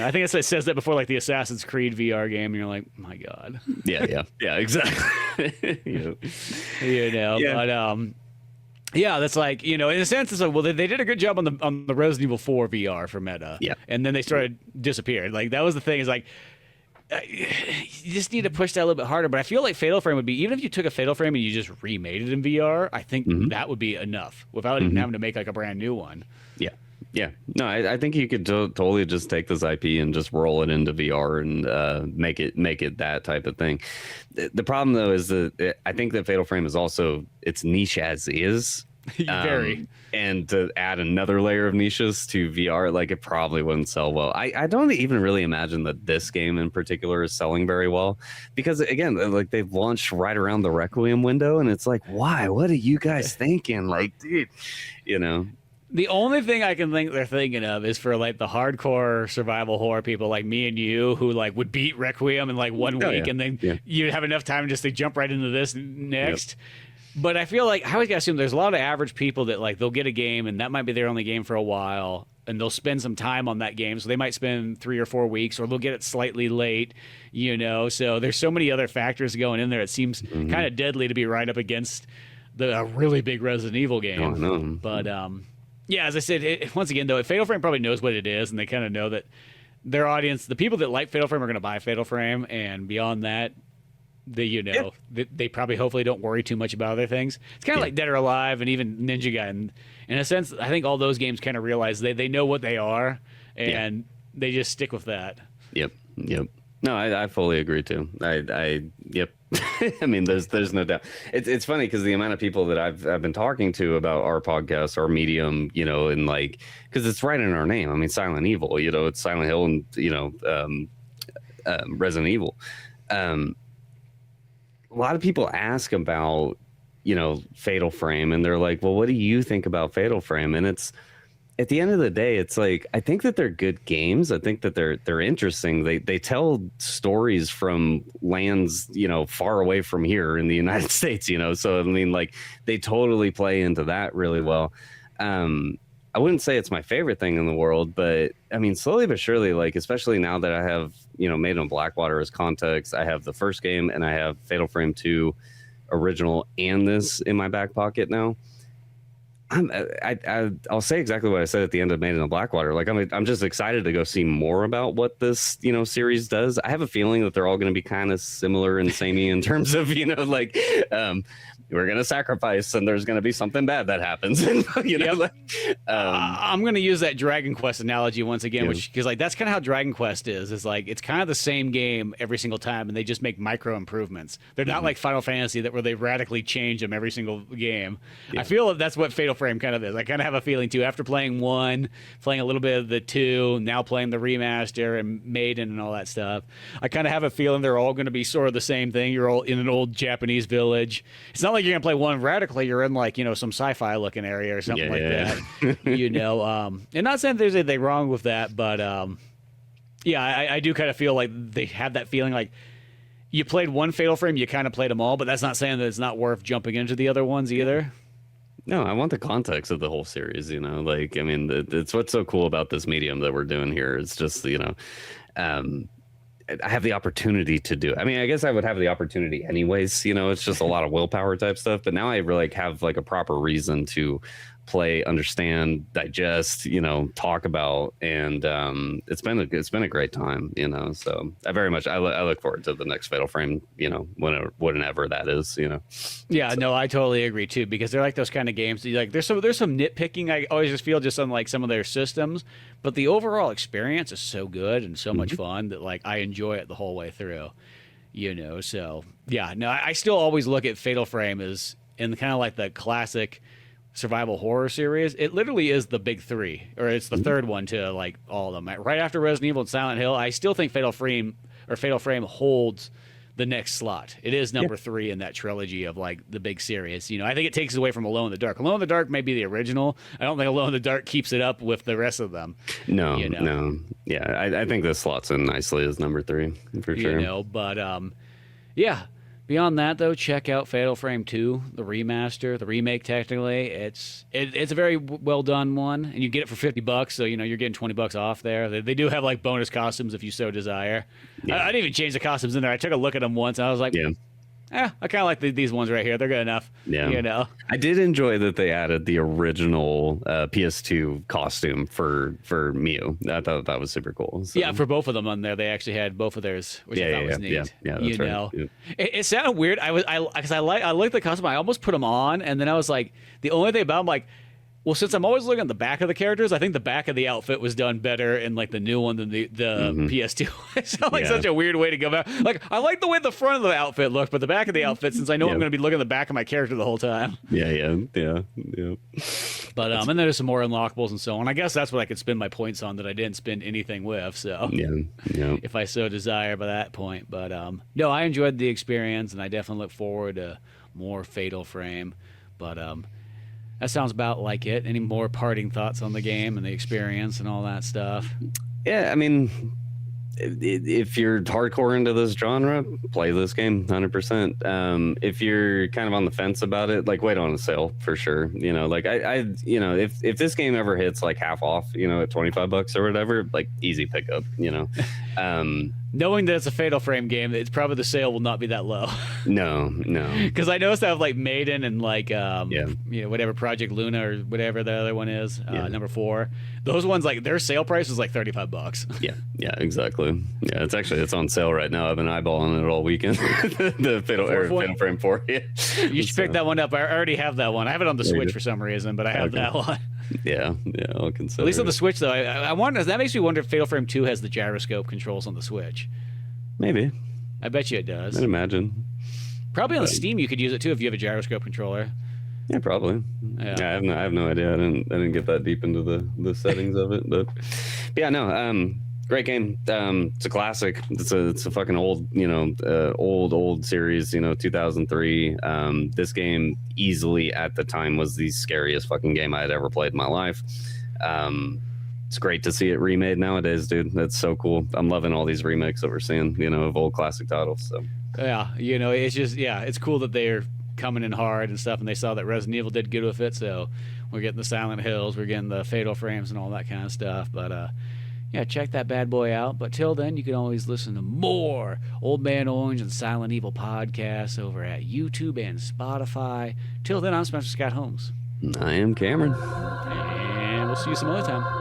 Speaker 1: I think it says that before, like the Assassin's Creed VR game, and you're like, my God.
Speaker 2: Yeah, exactly.
Speaker 1: You know, but yeah, that's like, you know, in a sense, it's like, well, they did a good job on the Resident Evil 4 VR for Meta.
Speaker 2: Yeah.
Speaker 1: And then they started disappearing. Like, that was the thing, is like, you just need to push that a little bit harder. But I feel like Fatal Frame would be, even if you took a Fatal Frame and you just remade it in VR, I think that would be enough without even having to make like a brand new one.
Speaker 2: Yeah. No, I think you could totally just take this IP and just roll it into VR and make it that type of thing. The problem though is that I think that Fatal Frame is also, it's niche as is.
Speaker 1: Very.
Speaker 2: And to add another layer of niches to VR, like it probably wouldn't sell well. I don't even really imagine that this game in particular is selling very well, because again, like they've launched right around the Requiem window, and it's like, why? What are you guys thinking? Like, dude, you know.
Speaker 1: The only thing I can think they're thinking of is for like the hardcore survival horror people like me and you, who like would beat Requiem in like 1 week, and then you'd have enough time just to jump right into this next. But I feel like I always gotta assume there's a lot of average people that like they'll get a game and that might be their only game for a while, and they'll spend some time on that game. So they might spend 3 or 4 weeks, or they'll get it slightly late, you know. So there's so many other factors going in there. It seems kind of deadly to be right up against a really big Resident Evil game. But yeah, as I said, once again, though, Fatal Frame probably knows what it is, and they kind of know that their audience, the people that like Fatal Frame, are going to buy Fatal Frame, and beyond that, they probably hopefully don't worry too much about other things. It's kind of like Dead or Alive and even Ninja Gaiden. In a sense, I think all those games kind of realize they know what they are, and they just stick with that. Yep.
Speaker 2: No, I fully agree too. Yep. I mean, there's no doubt. It's funny because the amount of people that I've been talking to about our podcast, our medium, you know, and like, because it's right in our name. I mean, Silent Evil, you know, it's Silent Hill and, you know, Resident Evil. A lot of people ask about, you know, Fatal Frame, and they're like, well, what do you think about Fatal Frame? And it's, at the end of the day, it's like, I think that they're good games. I think that they're interesting. They tell stories from lands, you know, far away from here in the United States, you know. So I mean, like, they totally play into that really well. I wouldn't say it's my favorite thing in the world, but I mean, slowly but surely, like, especially now that I have, you know, Made in Blackwater as context, I have the first game and I have Fatal Frame 2 original and this in my back pocket now. I'll say exactly what I said at the end of Made in Blackwater. Like, I'm just excited to go see more about what this, you know, series does. I have a feeling that they're all going to be kind of similar and samey in terms of, you know, like, we're going to sacrifice and there's going to be something bad that happens. And, you know, like,
Speaker 1: I'm going to use that Dragon Quest analogy once again, which, because like that's kind of how Dragon Quest is like, it's kind of the same game every single time, and they just make micro improvements. They're not like Final Fantasy where they radically change them every single game. I feel that's what Fatal Frame kind of is. I kind of have a feeling too, after playing 1, playing a little bit of the 2, now playing the remaster and Maiden and all that stuff, I kind of have a feeling they're all going to be sort of the same thing. You're all in an old Japanese village. It's not like like you're gonna play one radically. You're in like some sci-fi looking area or something that. And not saying there's anything wrong with that, but yeah, I do kind of feel like they have that feeling like you played one Fatal Frame, you kind of played them all, but that's not saying that it's not worth jumping into the other ones either.
Speaker 2: No, I want the context of the whole series, like, I mean, it's what's so cool about this medium that we're doing here. It's just, I have the opportunity to do it. I mean, I guess I would have the opportunity anyways, it's just a lot of willpower type stuff, but now I really like, have like a proper reason to play, understand, digest, talk about, and it's been a great time, so I very much I look forward to the next Fatal Frame, whenever that is,
Speaker 1: Yeah,
Speaker 2: so.
Speaker 1: no, I totally agree too, because they're like those kind of games that like there's some nitpicking I always just feel just on like some of their systems, but the overall experience is so good and so much fun that like I enjoy it the whole way through, so yeah, no, I still always look at Fatal Frame as in kind of like the classic survival horror series. It literally is the big three, or it's the third one to like all of them. Right after Resident Evil and Silent Hill, I still think Fatal Frame holds the next slot. It is number 3 in that trilogy of like the big series. I think it takes away from Alone in the Dark. Alone in the Dark may be the original. I don't think Alone in the Dark keeps it up with the rest of them.
Speaker 2: No. Yeah, I think this slots in nicely as number 3 for sure.
Speaker 1: But yeah. Beyond that, though, check out Fatal Frame 2, the remaster, the remake. Technically, it's a very well done one, and you get it for $50. So you're getting $20 off there. They do have like bonus costumes if you so desire.
Speaker 2: Yeah.
Speaker 1: I didn't even change the costumes in there. I took a look at them once, and I was like, I kind of like these ones right here. They're good enough.
Speaker 2: Yeah. I did enjoy that they added the original PS2 costume for Mew. I thought that was super cool. So.
Speaker 1: Yeah, for both of them on there, they actually had both of theirs, which I thought was neat.
Speaker 2: Yeah, that's right. Yeah.
Speaker 1: It sounded weird. I looked at the costume. I almost put them on, and then I was like, the only thing about them, like, well, since I'm always looking at the back of the characters, I think the back of the outfit was done better in like the new one than the PS2. It sounds like such a weird way to go back. Like, I like the way the front of the outfit looked, but the back of the outfit, since I know I'm going to be looking at the back of my character the whole time.
Speaker 2: Yeah.
Speaker 1: But and then there's some more unlockables and so on. I guess that's what I could spend my points on that I didn't spend anything with. So if I so desire by that point. But no, I enjoyed the experience, and I definitely look forward to more Fatal Frame. But that sounds about like it. Any more parting thoughts on the game and the experience and all that stuff?
Speaker 2: Yeah, I mean, if you're hardcore into this genre, play this game 100%. If you're kind of on the fence about it, like, wait on a sale for sure. Like if this game ever hits like half off, at $25 or whatever, like easy pickup.
Speaker 1: Knowing that it's a Fatal Frame game, it's probably the sale will not be that low.
Speaker 2: No.
Speaker 1: Because I noticed that with like Maiden and like whatever Project Luna or whatever the other one is, number 4. Those ones, like their sale price is like $35.
Speaker 2: Yeah, exactly. Yeah, it's on sale right now. I've been eyeballing it all weekend. The Fatal Frame 4. Yeah.
Speaker 1: You should pick that one up. I already have that one. I have it on the Switch for some reason, but I have that one.
Speaker 2: Yeah, I'll consider.
Speaker 1: At least on the Switch, though, I wonder. That makes me wonder if Fatal Frame 2 has the gyroscope controls on the Switch.
Speaker 2: Maybe.
Speaker 1: I bet you it does.
Speaker 2: I'd imagine.
Speaker 1: Probably on Steam you could use it too if you have a gyroscope controller.
Speaker 2: Yeah, probably. Yeah, I have no idea. I didn't get that deep into the settings of it, but yeah, no. Great game. It's a classic. It's a fucking old, old series. 2003. This game easily at the time was the scariest fucking game I had ever played in my life. It's great to see it remade nowadays, dude. That's so cool. I'm loving all these remakes that we're seeing, of old classic titles. So
Speaker 1: yeah, it's just it's cool that they're coming in hard and stuff, and they saw that Resident Evil did good with it. So we're getting the Silent Hills, we're getting the Fatal Frames, and all that kind of stuff. But yeah, check that bad boy out. But till then, you can always listen to more Old Man Orange and Silent Evil podcasts over at YouTube and Spotify. Till then, I'm Spencer Scott Holmes.
Speaker 2: I am Cameron.
Speaker 1: And we'll see you some other time.